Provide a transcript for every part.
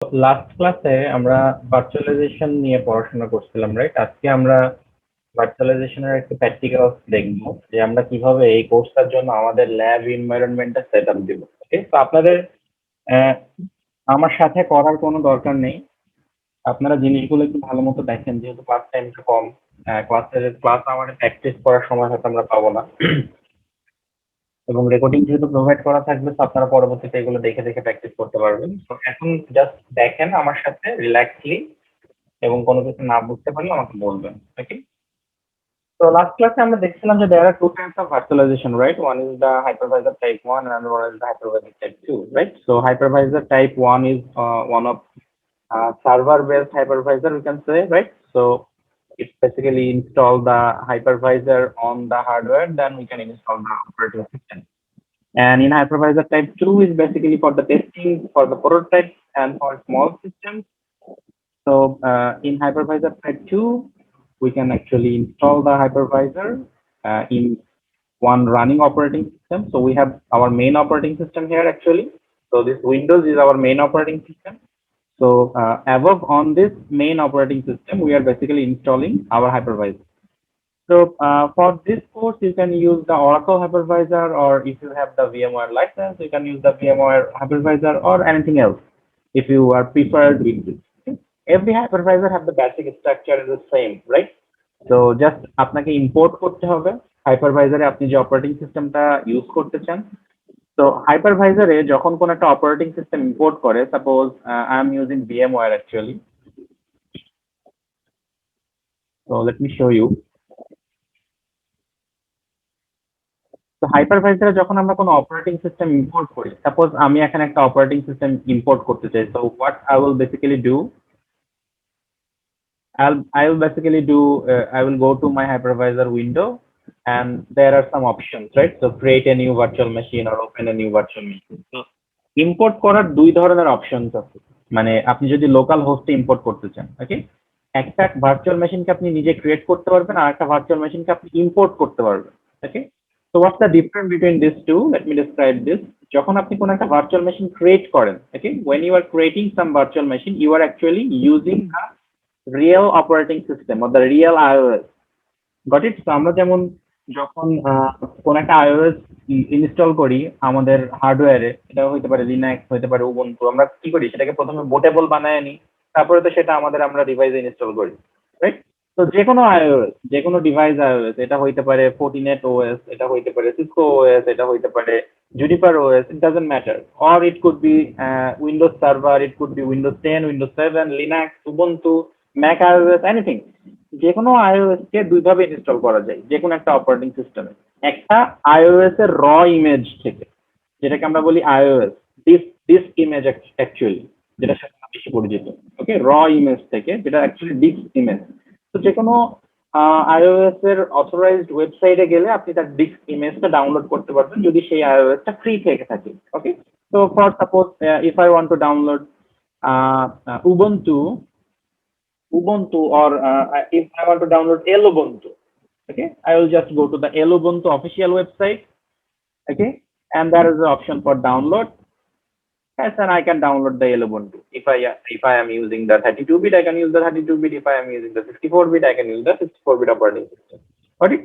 Last ক্লাসে আমরা virtualisation নিয়ে পড়াশোনা করছিলাম, রাইট? আজকে আমরা ভার্চুয়ালাইজেশনের একটা প্র্যাকটিক্যাল দেখব যে আমরা কিভাবে এই কোর্সটার জন্য আমাদের ল্যাব এনভায়রনমেন্টটা সেট আপ দিব। ওকে, তো আপনাদের আহ, আমার সাথে করার কোনো দরকার নেই। আপনারা জিনিসগুলো একটু ভালো মতো দেখেন, যেহেতু ক্লাস টাইমটা কম। ক্লাস আমাদের প্র্যাকটিস করার সময় হয়তো আমরা পাবো না, এবং রেকর্ডিং যেহেতু প্রোভাইড করা থাকবে, তো আপনারা পরবর্তীতে এগুলো দেখে দেখে প্র্যাকটিস করতে পারবেন। তো এখন জাস্ট দেখেন আমার সাথে রিল্যাক্সলি, এবং কোনো কিছু না বুঝতে পারলে আমাকে বলবেন। ওকে, তো লাস্ট ক্লাসে আমরা দেখছিলাম যে there are two types of virtualization, right? One is the hypervisor type 1 and another one is the hypervisor type 2, right? So hypervisor type 1 is one of server based hypervisor, we can say, right? So it's basically install the hypervisor on the hardware, then we can install the operating system. And in hypervisor type 2 is basically for the testing, for the prototype, and for small systems. So in hypervisor type 2, we can actually install the hypervisor in one running operating system. So we have our main operating system here actually. So this Windows is our main operating system. So above on this main operating system, we are basically installing our hypervisor. So for this course, you can use the Oracle hypervisor, or if you have the VMware license, you can use the VMware hypervisor or anything else if you are preferred with this. Okay? Every hypervisor have the basic structure is the same, right? So just আপনাকে import করতে হবে hypervisor এ আপনি যে operating সিস্টেমটা use করতে চান। তো hypervisor এ যখন কোন একটা অপারেটিং সিস্টেম ইম্পোর্ট করে, suppose I M using VMware actually. So let me show you. তো হাইপারভাইজারে যখন আমরা কোনো অপারেটিং সিস্টেম ইম্পোর্ট করি, সাপোজ আমি এখানে একটা অপারেটিং সিস্টেম ইম্পোর্ট করতে চাই, so what I will basically do, I will basically do, I will go to my hypervisor window, and there are some options, right? So create a new virtual machine or open a new virtual machine. So import করার দুই ধরনের options আছে। মানে আপনি যদি local হোস্টে import করতে চান, ওকে, একটা ভার্চুয়াল মেশিনকে আপনি নিজে ক্রিয়েট করতে পারবেন, আর একটা ভার্চুয়াল মেশিনকে আপনি ইম্পোর্ট করতে পারবেন। ওকে, so what's the difference between these two? Let me describe this. যখন আপনি কোনো একটা ভার্চুয়াল মেশিন ক্রিয়েট করেন, ওকে, when you are creating some virtual machine, you are actually using the real operating system or the real iOS. Got it? তো আমরা যেমন যখন কোন একটা iOS ইনস্টল করি আমাদের হার্ডওয়্যারে, এটা হইতে পারে লিনাক্স, হইতে পারে উবুন্টু, আমরা কি করি সেটাকে প্রথমে বোটেবল বানায় নিই, তারপরে তো সেটা আমরা ডিভাইসে ইনস্টল করি, রাইট? তো যে কোনো iOS, যে কোনো ডিভাইস iOS, এটা হইতে পারে ফোর্টিনেট ওএস, এটা হইতে পারে সিসকো ওএস, এটা হইতে পারে Juniper OS, it doesn't matter, or it could be Windows server, it could be Windows 10, Windows 7, Linux, Ubuntu, Mac iOS, anything. যে কোনো আইওএস কে দুই ভাবে ইনস্টল করা যায় যে কোনো একটা অপারেটিং সিস্টেমে। একটা আইওএস এর র ইমেজ থেকে, যেটাকে আমরা বলি আইওএস ডিস্ক ইমেজ অ্যাকচুয়ালি, যেটা সাথে বেশি পরিচিত। ওকে, র ইমেজ থেকে, যেটা অ্যাকচুয়ালি ডিস্ক ইমেজ। তো যে কোনো আইওএস এর অথরাইজড ওয়েবসাইটে গেলে আপনি তার ডিস্ক ইমেজটা ডাউনলোড করতে পারবেন, যদি সেই আইওএসটা ফ্রি থেকে থাকে। ওকে, তো for suppose if I want to download Ubuntu, or if I want to download Ubuntu, okay, I will just go to the Ubuntu official website, okay, and there is an option for download. Yes, and I can download the Ubuntu. If I am using the 32-bit, I can use the 32-bit. If I am using the 64-bit, I can use the 64-bit operating system. Got it?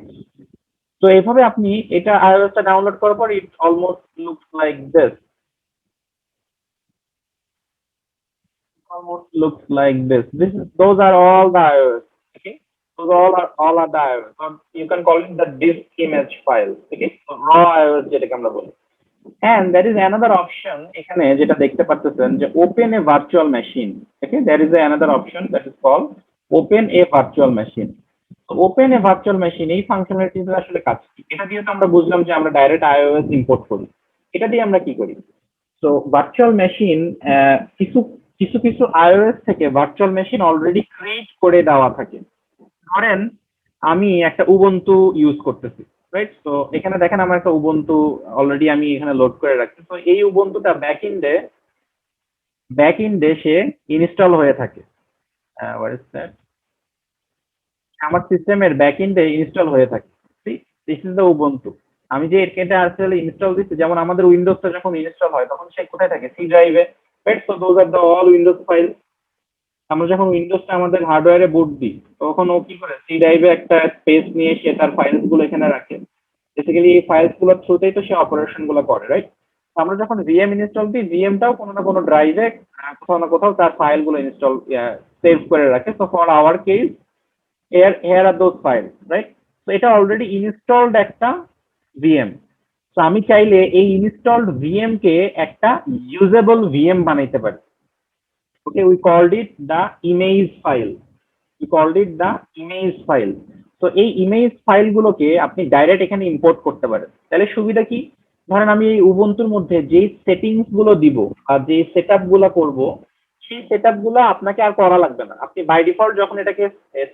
So এইভাবে আপনি এটা iOS টা download করার পর it almost looks like this. Almost looks like this. Those are all the iOS. Okay, those all are the iOS. Or you can call it the disk image file. Okay, so raw iOS যেটাকে আমরা বলি। And there is another option এখানে যেটা দেখতে পাচ্ছেন যে open a virtual machine. Okay, there is another option that is called open a virtual machine. So open a virtual machine এই ফাংশনালিটিটা আসলে কাজ কি? এটা দিয়ে তো আমরা বুঝলাম যে আমরা ডাইরেক্ট iOS ইম্পোর্ট করি। এটা দিয়ে আমরা কি করি? সো ভার্চুয়াল মেশিন, কিছু কিছু কিছু iOS থেকে ভার্চুয়াল মেশিন অলরেডি ক্রিয়েট করে দেওয়া থাকে। ধরেন আমি একটা উবুন্টু ইউজ করতেছি, রাইট? তো এখানে দেখেন আমার একটা উবুন্টু অলরেডি আমি এখানে লোড করে রাখছি। তো এই উবুন্টুটা ব্যাক ইন্ডে সে ইনস্টল হয়ে থাকে। What is that? আমার সিস্টেমের ব্যাক এন্ডে ইনস্টল হয়ে থাকে। This is the Ubuntu. আমি যে এটা আসলে ইনস্টল দিচ্ছি, যেমন আমাদের উইন্ডোজটা যখন ইনস্টল হয় তখন সে কোথায় থাকে? সি ড্রাইভে। Right? So those are the all Windows file. আমরা যখন উইন্ডোজটা আমাদের হার্ডওয়্যারে বুট দিই তখন ও কি করে সি ড্রাইভে একটা স্পেস নিয়ে সে তার ফাইলস গুলো এখানে রাখে। বেসিক্যালি এই ফাইলস গুলোর থ্রুতেই তো সে অপারেশন গুলো করে, রাইট? আমরা যখন ভিএম ইনস্টল দিই ভিএমটাও কোনো না কোনো ড্রাইভে কোথাও না কোথাও তার ফাইল গুলো ইনস্টল সেভ করে রাখে। So for our case here are those files, right? So এটা অলরেডি ইনস্টলড একটা ভিএম। তো আমি চাইলে এই ইনস্টলড ভিএম কে একটা ইউজেবল ভিএম বানাইতে পারি। Okay, we called it the image file. We called it the image file. তো এই ইমেজ ফাইল গুলোকে আপনি ডাইরেক্ট এখানে ইম্পোর্ট করতে পারেন। তাহলে সুবিধা কি? ধরেন আমি এই উবুন্তুর মধ্যে যেই সেটিংস গুলো দিব আর যে সেট আপ গুলো করবো সেই সেট আপ গুলো আপনাকে আর করা লাগবে না। আপনি বাই ডিফল্ট যখন এটাকে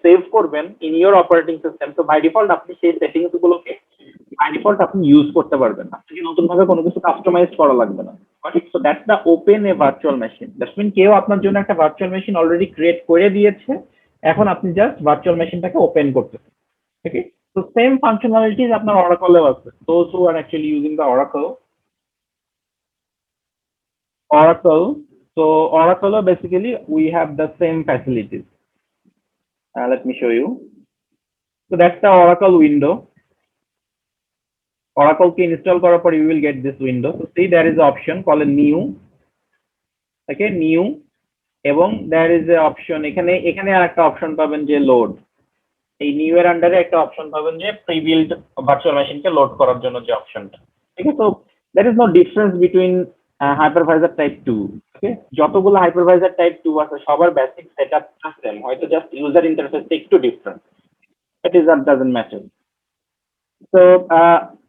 সেভ করবেন ইন ইউর অপারেটিং সিস্টেম, তো বাই ডিফল্ট আপনি সেই সেটিংস গুলোকে বাই ডিফল্ট আপনি ইউজ করতে পারবেন। আপনাকে নতুন ভাবে কোনো কিছু কাস্টমাইজ করা লাগবে না। So that's the open a virtual machine. That's mean কেউ আপনার জন্য একটা ভার্চুয়াল মেশিন অলরেডি ক্রিয়েট করে দিয়েছে, এখন আপনি জাস্ট ভার্চুয়াল মেশিনটাকে ওপেন করতেছেন। Okay, so same functionalities আপনার Oracle এও আছে। Those who are actually using the Oracle, so Oracle basically we have the same facilities. Let me show you. So that's the Oracle window. Oracle K install করার পর you will get this window. So see there is an option called new. Okay, new. এবং there is a option এখানে এখানে আরেকটা option পাবেন যে load. এই new এর আন্ডারে একটা অপশন পাবেন যে প্রি বিল্ড ভার্চুয়াল মেশিনকে লোড করার জন্য যে অপশনটা। ঠিক আছে, তো that is no difference between hypervisor type 2। Okay, যতগুলো হাইপারভাইজার টাইপ 2 আছে সবার বেসিক সেটআপটা সেম, হয়তো জাস্ট ইউজার ইন্টারফেসটা একটু different. It is that doesn't matter. তো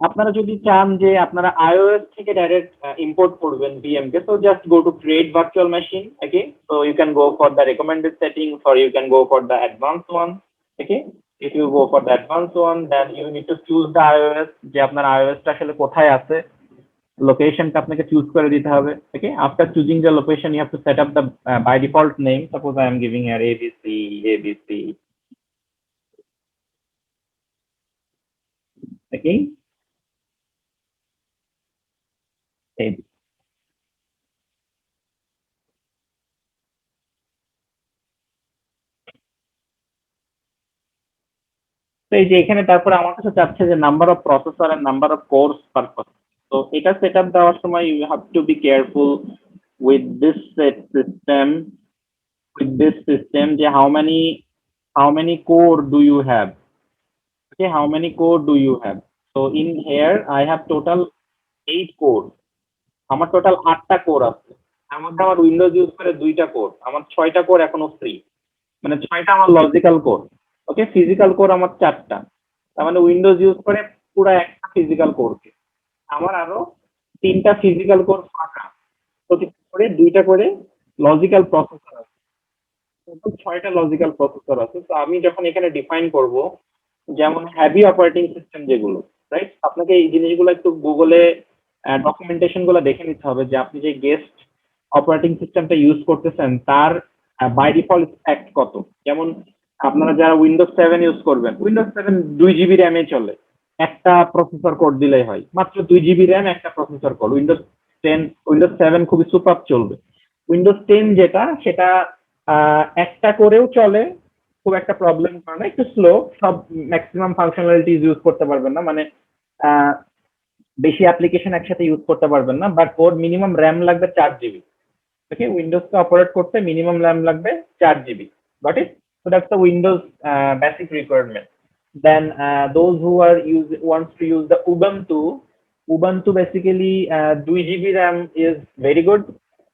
আপনারা যদি চান যে আপনারা iOS থেকে ডাইরেক্ট ইম্পোর্ট করবেন ভিএম কে, so just go to create virtual machine. Okay, so you can go for the recommended settings or you can go for the advanced one. Okay, if you go for the advanced one then you need to choose the iOS, যে আপনার iOS টা আসলে কোথায় আছে, লোকেশনটা আপনাকে choose করে দিতে হবে। Okay, after choosing the location you have to set up the by default name. Suppose I am giving here ABC ABC. Okay, তো এই যে এখানে তারপরে আমার কাছে চাচ্ছে যে number of processor and number of cores per processor. তো এটা সেটআপ দেওয়ার সময় you have to be careful with this system, যে how many core do you have? Okay, how many core do you have? So in here I have total 8 core. আমার total 8টা core আছে। তার মধ্যে আমার Windows use করে 2টা core, আমার 6টা কোর এখনো ফ্রি, মানে 6টা আমার লজিক্যাল কোর। ওকে, ফিজিক্যাল কোর আমার 4টা, তার মানে উইন্ডোজ ইউজ করে পুরো একটা ফিজিক্যাল কোরকে। আমার আরো 3টা ফিজিক্যাল কোর ফাঁকা, প্রতিটা করে 2টা করে লজিক্যাল প্রসেসর আছে। টোটাল 6টা লজিক্যাল প্রসেসর আছে। তো আমি যখন এখানে ডিফাইন করব, যেমন হ্যাভি অপারেটিং সিস্টেম যেগুলো, রাইট, আপনাকে এই জিনিসগুলো একটু গুগলে ডকুমেন্টেশন গুলো দেখে নিতে হবে যে আপনি যে গেস্ট অপারেটিং সিস্টেমটা ইউজ করতেছেন তার বাই ডিফল্ট স্প্যাক কত। যেমন আপনারা যারা উইন্ডোজ 7 ইউজ করবেন, উইন্ডোজ 7 2 জিবি র্যামে চলে, একটা প্রসেসর কোড দিলেই হয়, মাত্র 2 জিবি র্যাম একটা প্রসেসর কোড। উইন্ডোজ 7 খুবই সুপার চলবে। উইন্ডোজ 10 যেটা সেটা একটা করেও চলে, খুব একটা প্রবলেম করে না, একটু স্লো, সব ম্যাক্সিমাম ফাংশনালিটিস ইউজ করতে পারবেন না, মানে বেশি অ্যাপ্লিকেশন একসাথে ইউজ করতে পারবেন না, বাট ওর মিনিমাম র্যাম লাগবে 4 জিবি। ওকে, উইন্ডোজকে অপারেট করতে মিনিমাম র্যাম লাগবে 4 GB. Got it? So that's the Windows basic requirement. Then those who are wants to use the Ubuntu basically 2 GB RAM is very good.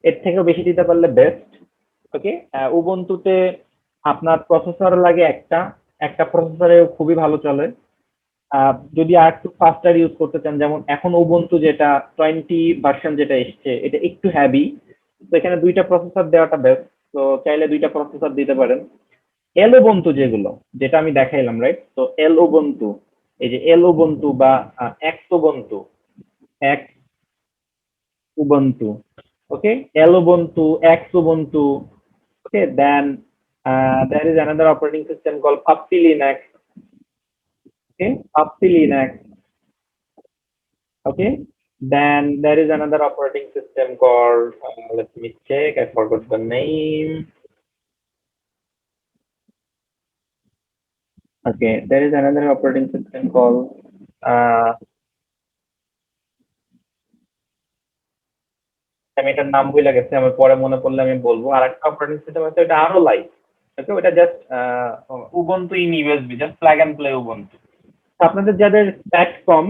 এর থেকেও বেশি দিতে পারলে best. ওকে, উবুন্টুতে আপনার processor লাগে একটা, একটা প্রসেসরে খুবই ভালো চলে। যদি আর একটু ফাস্টার ইউজ করতে চান, যেমন এখন উবুন্টু যেটা 20 ভার্সন যেটা এসছে এটা একটু হ্যাভি, তো এখানে 2টা প্রসেসর দেওয়াটা বেস্ট। তো চাইলে 2টা প্রসেসর দিতে পারেন। এল উবুন্টু যেগুলো, যেটা আমি দেখাইলাম, রাইট, তো এল উবুন্টু, এই যে এল উবুন্টু বা x Ubuntu, x Ubuntu, okay, L Ubuntu, x Ubuntu, okay, then there is another operating system called Puppy Linux. Okay, Puppy Linux. Okay, Then there is another operating system called, let me check, I forgot the name. Okay, there is another operating system called, আমি এটার নাম ভুলে গেছি, আমার পরে মনে পড়লে আমি বলবো। আর একটা অপারেটিং সিস্টেম আছে, এটা আরো লাইট। ওকে, ওটা just Ubuntu in USB, just plug and play Ubuntu. আপনাদের যাদের স্প্যাক কম,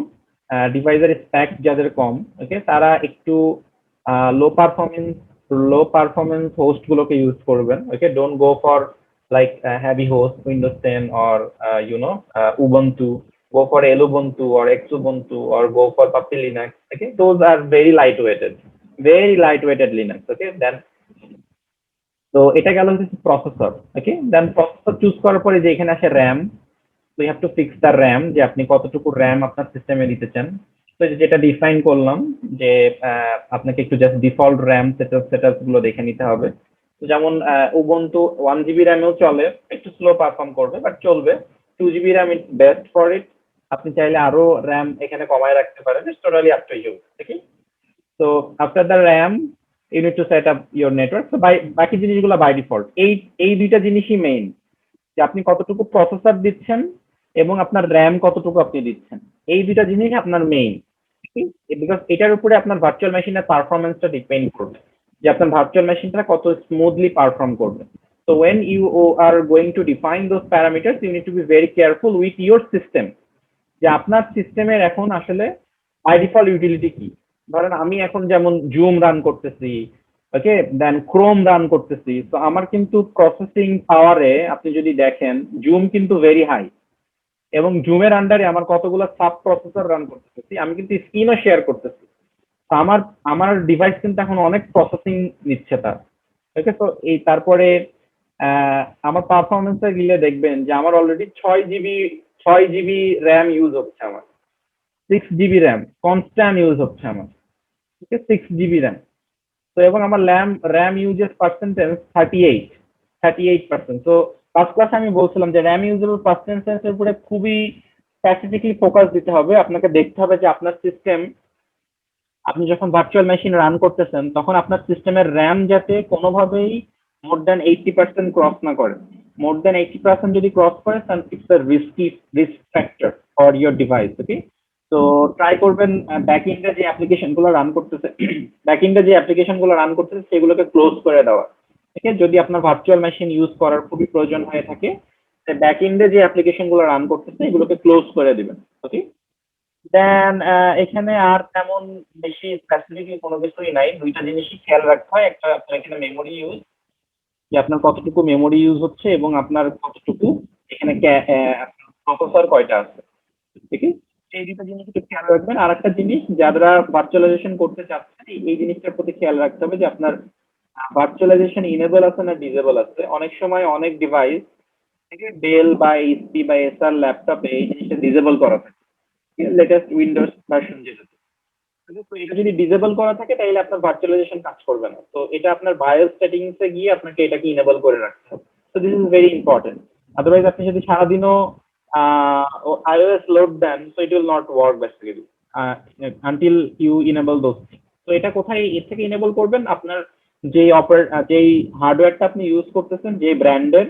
ডিভাইসের স্প্যাক যাদের কম, ওকে, তারা একটু low performance low performance host গুলোকে ইউজ করবেন। Okay, don't go for like heavy host, Windows 10 or ubuntu, go for lubuntu or xubuntu or go for puppy linux. Okay, those are very lightweighted linux. Okay, then তো এটা গেল হচ্ছে processor. Okay, then processor choose করার পরে যে এখানে আসে RAM, তো you have to fix the RAM, যে আপনি কতটুকু র্যাম আপনার সিস্টেমে দিতে চান। তো যেটা ডিফাইন করলাম যে আপনাকে একটু জাস্ট ডিফল্ট র্যাম সেটআপ গুলো দেখে নিতে হবে। তো যেমন উবুন্টু 1 GB র্যামেও চলে, একটু স্লো পারফর্ম করবে বাট চলবে। 2 GB RAM is best for it. আপনি চাইলে আরো র্যাম এখানে কমায় রাখতে পারেন, it's totally up to you. Okay, তো after the RAM you need to set up your network. তো বাকি জিনিসগুলো বাই ডিফল্ট, এই দুইটা জিনিসই মেইন, যে আপনি কতটুকু প্রসেসর দিচ্ছেন এবং আপনার র্যাম কতটুকু আপনি দিচ্ছেন, এই দুইটা জিনিস আপনার মেইন। বিকজ এটার উপরে আপনার ভার্চুয়াল মেশিনের পারফরমেন্সটা ডিপেন্ড করবে, যে আপনার ভার্চুয়াল মেশিনটা কত স্মুথলি পারফর্ম করবে। So when you are going to define those parameters, you need to be very careful with your system, যে আপনার সিস্টেমের এখন আসলে বাই ডিফল্ট ইউটিলিটি কি। ধরেন আমি এখন যেমন জুম রান করতেছি, ওকে, দেন ক্রোম রান করতেছি, তো আমার কিন্তু প্রসেসিং পাওয়ারে আপনি যদি দেখেন জুম কিন্তু ভেরি হাই, এবং জুমের আন্ডারে আমার কতগুলো সাব প্রসেসর রান করতেছি, আমি কিন্তু স্ক্রিনও শেয়ার করতেছি। তো আমার আমার ডিভাইস কিন্তু এখন অনেক প্রসেসিং নিচ্ছে তার। ওকে, তো এই তারপরে আমার পারফরমেন্সে গেলে দেখবেন যে আমার অলরেডি 6 জিবি র্যাম ইউজ হচ্ছে আমার, 6 GB র্যাম কনস্ট্যান্ট ইউজ হচ্ছে আমার। ঠিক আছে, 6 GB র্যাম। তো এবং আমার র্যাম ইউজের পার্সেন্টেজ 38%। তো ফার্স্ট ক্লাসে আমি বলছিলাম যে র্যাম ইউজেবল পার্সেন্টেজের উপরে খুবই স্পেসিফিকলি ফোকাস দিতে হবে। আপনাকে দেখতে হবে যে আপনার সিস্টেম, আপনি যখন ভার্চুয়াল মেশিন রান করতেছেন তখন আপনার সিস্টেমের র্যাম যাতে কোনোভাবেই মোর দ্যান 80% ক্রস না করে। মোর দ্যান 80% যদি ক্রস করে, তাহলে it's a risk factor for your device. Okay, তো ট্রাই করবেন ব্যাক এন্ডে যে অ্যাপ্লিকেশন গুলো রান করতেছে ব্যাক এন্ডে যে অ্যাপ্লিকেশন গুলো রান করতেছে সেগুলোকে ক্লোজ করে দেওয়া। ঠিক আছে, যদি আপনার ভার্চুয়াল মেশিন ইউজ করার খুবই প্রয়োজন হয়ে থাকে, ব্যাক এন্ডে যে অ্যাপ্লিকেশন গুলো রান করতেছে এগুলোকে ক্লোজ করে দিবেন। ওকে, দেন এখানে আর তেমন বেশি স্পেসিফিকলি কোনো কিছুই নাই। দুইটা জিনিসই খেয়াল রাখতে হয়, একটা আপনার এখানে মেমোরি ইউজ, যে আপনার কতটুকু মেমোরি ইউজ হচ্ছে এবং আপনার কতটুকু এখানে প্রসেসর কয়টা আছে। ঠিক আছে, এই দুটো জিনিস একটু খেয়াল রাখবেন। আর একটা জিনিস, যারা ভার্চুয়ালাইজেশন করতে চাচ্ছেন এই জিনিসটার প্রতি খেয়াল রাখতে হবে যে আপনার ভার্চুয়ালাইজেশন ইনেবল আছে না ডিসেবল আছে। অনেক সময় অনেক ডিভাইস থেকে ডেল বা এইচপি বা এসআর ল্যাপটপে এই জিনিসটা ডিসেবল করা থাকে, লেটেস্ট উইন্ডোজ ভার্সন যেটা। তো এটা যদি ডিসেবল করা থাকে তাহলে আপনার ভার্চুয়ালাইজেশন কাজ করবে না। তো এটা আপনার বায়োস সেটিংসে গিয়ে আপনাকে এটাকে ইনেবল করে রাখতে হবে। তো this is very important. Otherwise আপনি যদি সারাদিনও iOS লোড দেন, so it will not work basically until you enable those things. তো এটা কোথায় এর থেকে ইনেবল করবেন, আপনার যেই হার্ডওয়্যারটা আপনি ইউজ করতেছেন যে ব্র্যান্ডের,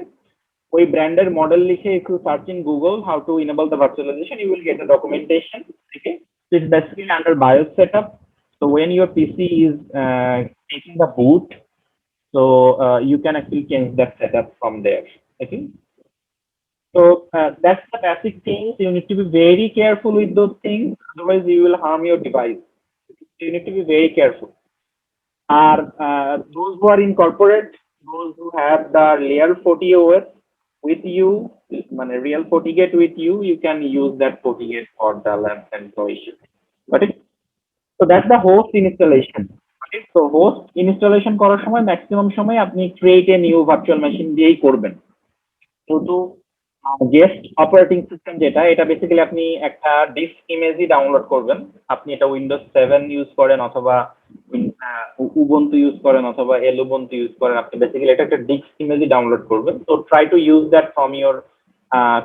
ওই ব্র্যান্ডের মডেল লিখে একটু search in Google how to enable the virtualisation, you will get a documentation. Okay, so it's basically under BIOS setup. So when your PC is taking the boot, so you can actually change that setup from there. Okay, so that's the basic things. You need to be very careful with those things, otherwise you will harm your device. You need to be very careful. Are those who are in corporate, those who have the layer 40 OS with you, real 40 gate with you, you can use that 40 gate for the lab and no issue. Okay, so that's the host installation. Okay, so host installation করার সময় maximum সময় আপনি create a new virtual machine দিয়েই করবেন। কিন্তু guest operating system যেটা, এটা basically আপনি একটা ডিস্ক ইমেজই ডাউনলোড করবেন। আপনি এটা উইন্ডোজ 7 ইউজ করেন অথবা উবুন্টু ইউজ করেন অথবা এলুবুন্টু ইউজ করেন, আপনি বেসিক্যালি এটা একটা ডিস্ক ইমেজই ডাউনলোড করবেন। তো try to use that from your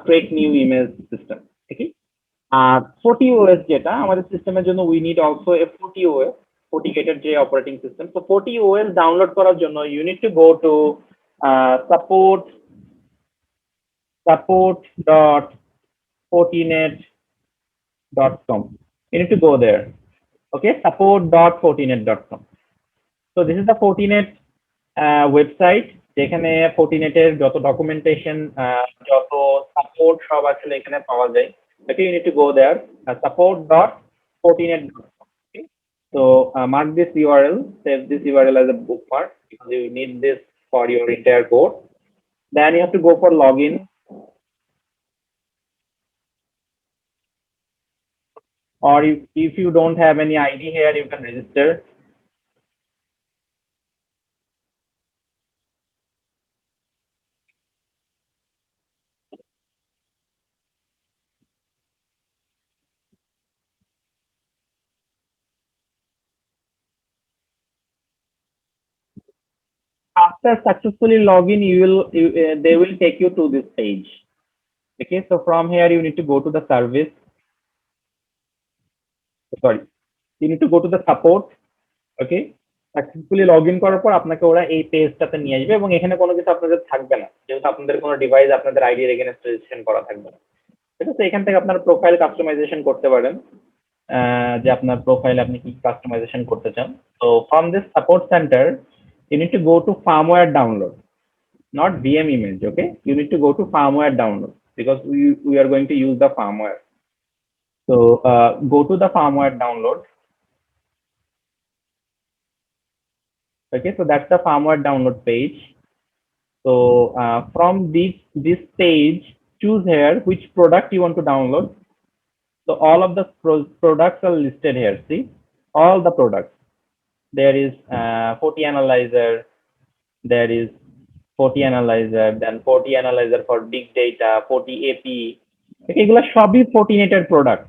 create new image system. ঠিক আছে, আর 40OS যেটা আমাদের সিস্টেমের জন্য we need also a 40OS 40 যে অপারেটিং সিস্টেম। তো 40OS ডাউনলোড করার জন্য you need to go to support.fortinet.com. You need to go there. Okay, support.fortinet.com. So this is the Fortinet website, যেখানে ফোর্টিনেটের যত ডকুমেন্টেশন, যত সাপোর্ট সব আসলে এখানে পাওয়া যায়। Okay, you need to go there, support.fortinet.com. Okay, so mark this URL, save this URL as a bookmark because you need this for your entire code. Then you have to go for login, or if you don't have any ID here, you can register. After successfully login, they will take you to this page. Okay, so from here you need to go to the service. Sorry, you need to go to the support. Okay, successfully log in করার পর আপনাকে ওরা এই পেজটাতে নিয়ে আসবে এবং এখানে কোনো কিছু আপনাদের থাকবে না, যেহেতু আপনাদের কোনো ডিভাইস আপনাদের আইডি এগেইনস্ট রেজিস্ট্রেশন করা থাকবে না। ঠিক আছে, এখান থেকে আপনার প্রোফাইল কাস্টমাইজেশন করতে পারেন, যে আপনার প্রোফাইল আপনি কি কাস্টমাইজেশন করতে চান। তো from this support centre you need to go to firmware download, not VM image. Okay, you need to go to firmware download because we are going to use the firmware. So go to the firmware download. Okay, so that's the firmware download page. So from this page, choose here which product you want to download. So all of the products are listed here. See, all the products. There is FortiAnalyzer, there is FortiAnalyzer, then FortiAnalyzer for big data, FortiAP. এগুলা সবই ফোর্টিনেটের product,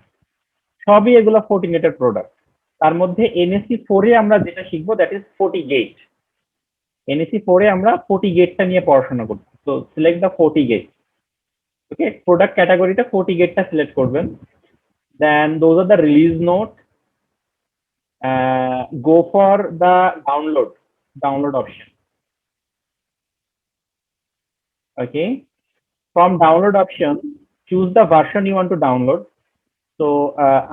সবই এগুলা ফোর্টিনেটের product. তার মধ্যে NSE 4 এ আমরা যেটা শিখবো দ্যাট ইজ FortiGate। NSE 4 এ আমরা FortiGate-টা নিয়ে পড়াশোনা করব। তো select the FortiGate। Okay, product ক্যাটাগরিটা FortiGate-টা সিলেক্ট করবেন। Then those are the release note. Go for the download option. Okay, from download option, choose the version you want to download. তো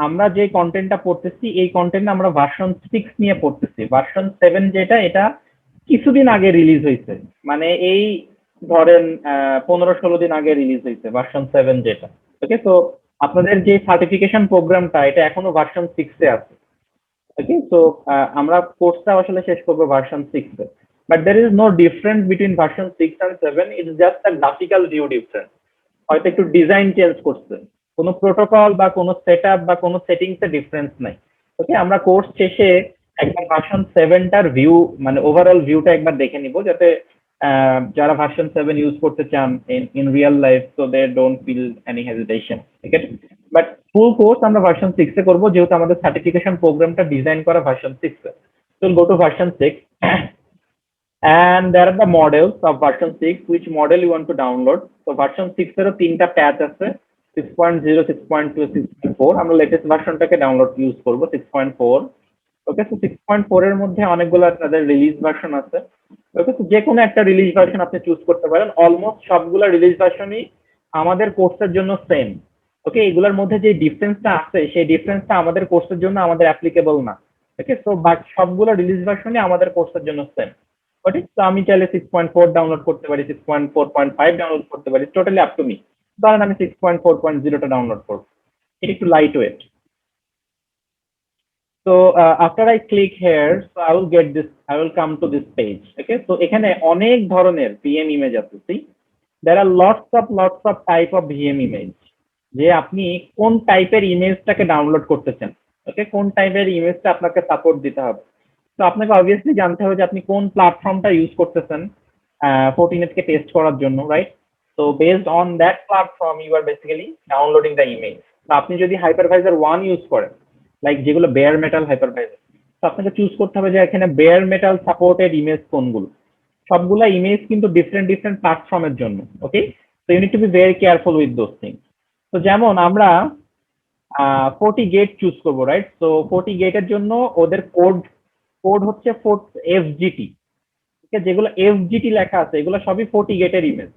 আমরা যে কন্টেন্টটা পড়তেছি এই কন্টেন্ট আমরা ভার্সন 6 নিয়ে পড়তেছি। ভার্সন 7 যেটা, এটা কিছুদিন আগে রিলিজ হয়েছে, মানে এই ধরেন 15-16 দিন আগে রিলিজ হয়েছে ভার্সন 7 যেটা। ওকে, তো আপনাদের যে সার্টিফিকেশন প্রোগ্রামটা এটা এখনো ভার্সন 6 এ আছে। ওকে, সো আমরা কোর্সটা আসলে শেষ করবো ভার্সন 6 এ, but there is no difference between version 6 and 7। It's just a graphical view difference, হয়তো একটু ডিজাইন চেঞ্জ করছে, কোনো প্রোটোকল বা কোনো সেটআপ বা কোনো সেটিংস এ ডিফারেন্স নাই। ওকে, আমরা কোর্স শেষে একবার ভার্সন 7টার ভিউ, মানে ওভারঅল ভিউটা একবার দেখে নিব, যাতে যারা ভার্সন 7 ইউজ করতে চান in real life, so they don't feel any hesitation. ঠিক আছে, বাট ফুল কোর্স আমরা ভার্সন 6 এ করব, যেহেতু আমাদের সার্টিফিকেশন প্রোগ্রামটা ডিজাইন করা ভার্সন 6 এ। So we'll go to version 6 and there are the models of version 6, which model you want to download. So version 6 এরও তিনটা প্যাচ আছে, 6.0, 6.2, 6.4। আমরা লেটেস্ট ভার্সনটাকে ডাউনলোড ইউজ করব, 6.4। ওকে, তো 6.4 এর মধ্যে অনেকগুলো তাদের রিলিজ ভার্সন আছে। ওকে, তো যে কোনো একটা রিলিজ ভার্সন আপনি চুজ করতে পারেন। অলমোস্ট সবগুলা রিলিজ ভার্সনই আমাদের কোর্সের জন্য সেম। ওকে, এগুলোর মধ্যে যে ডিফারেন্সটা আছে সেই ডিফারেন্সটা আমাদের কোর্সের জন্য আমাদের অ্যাপ্লিকেবল না। ওকে, সো বাট সবগুলো রিলিজ ভার্সনই আমাদের কোর্সের জন্য সেম। ওকে, তো আমি চাইলে 6.4 ডাউনলোড করতে পারি, 6.4.5 ডাউনলোড করতে পারি, টোটালি আপ টু মি। ধরেন আমি 6.4.0টা ডাউনলোড করব, এটা একটু light weight. So after I click here, so I will get this, I will come to this page. Okay, so এখানে অনেক ধরনের VM ইমেজ আছে। See, there are lots of type of VM image, যে আপনি কোন টাইপের ইমেজটাকে download করতে চান। ওকে, কোন টাইপের ইমেজটা আপনাকে সাপোর্ট দিতে হবে। তো আপনাকে অবভিয়াসলি জানতে হবে যে আপনি কোন প্ল্যাটফর্মটা ইউজ করতেছেন ফোর্টিনেটকে টেস্ট করার জন্য, right? So based on that platform you are basically downloading the image. তো আপনি যদি হাইপারভাইজার 1 ইউজ করেন, লাইক যেগুলো বেয়ার মেটাল হাইপারভাইজার, তো আপনাকে চুজ করতে হবে যে এখানে বেয়ার মেটাল সাপোর্টেড ইমেজ কোনগুলো। সবগুলা ইমেজ কিন্তু ডিফারেন্ট প্ল্যাটফর্মের জন্য। Okay, so you need to be very careful with those things. তো যেমন আমরা 40 গেট চুজ করবো, রাইট? তো 40 গেটের জন্য ওদের কোড হচ্ছে এফজিটি। ঠিক আছে, যেগুলো এফজিটি লেখা আছে এগুলো সবই 40 গেটের ইমেজ।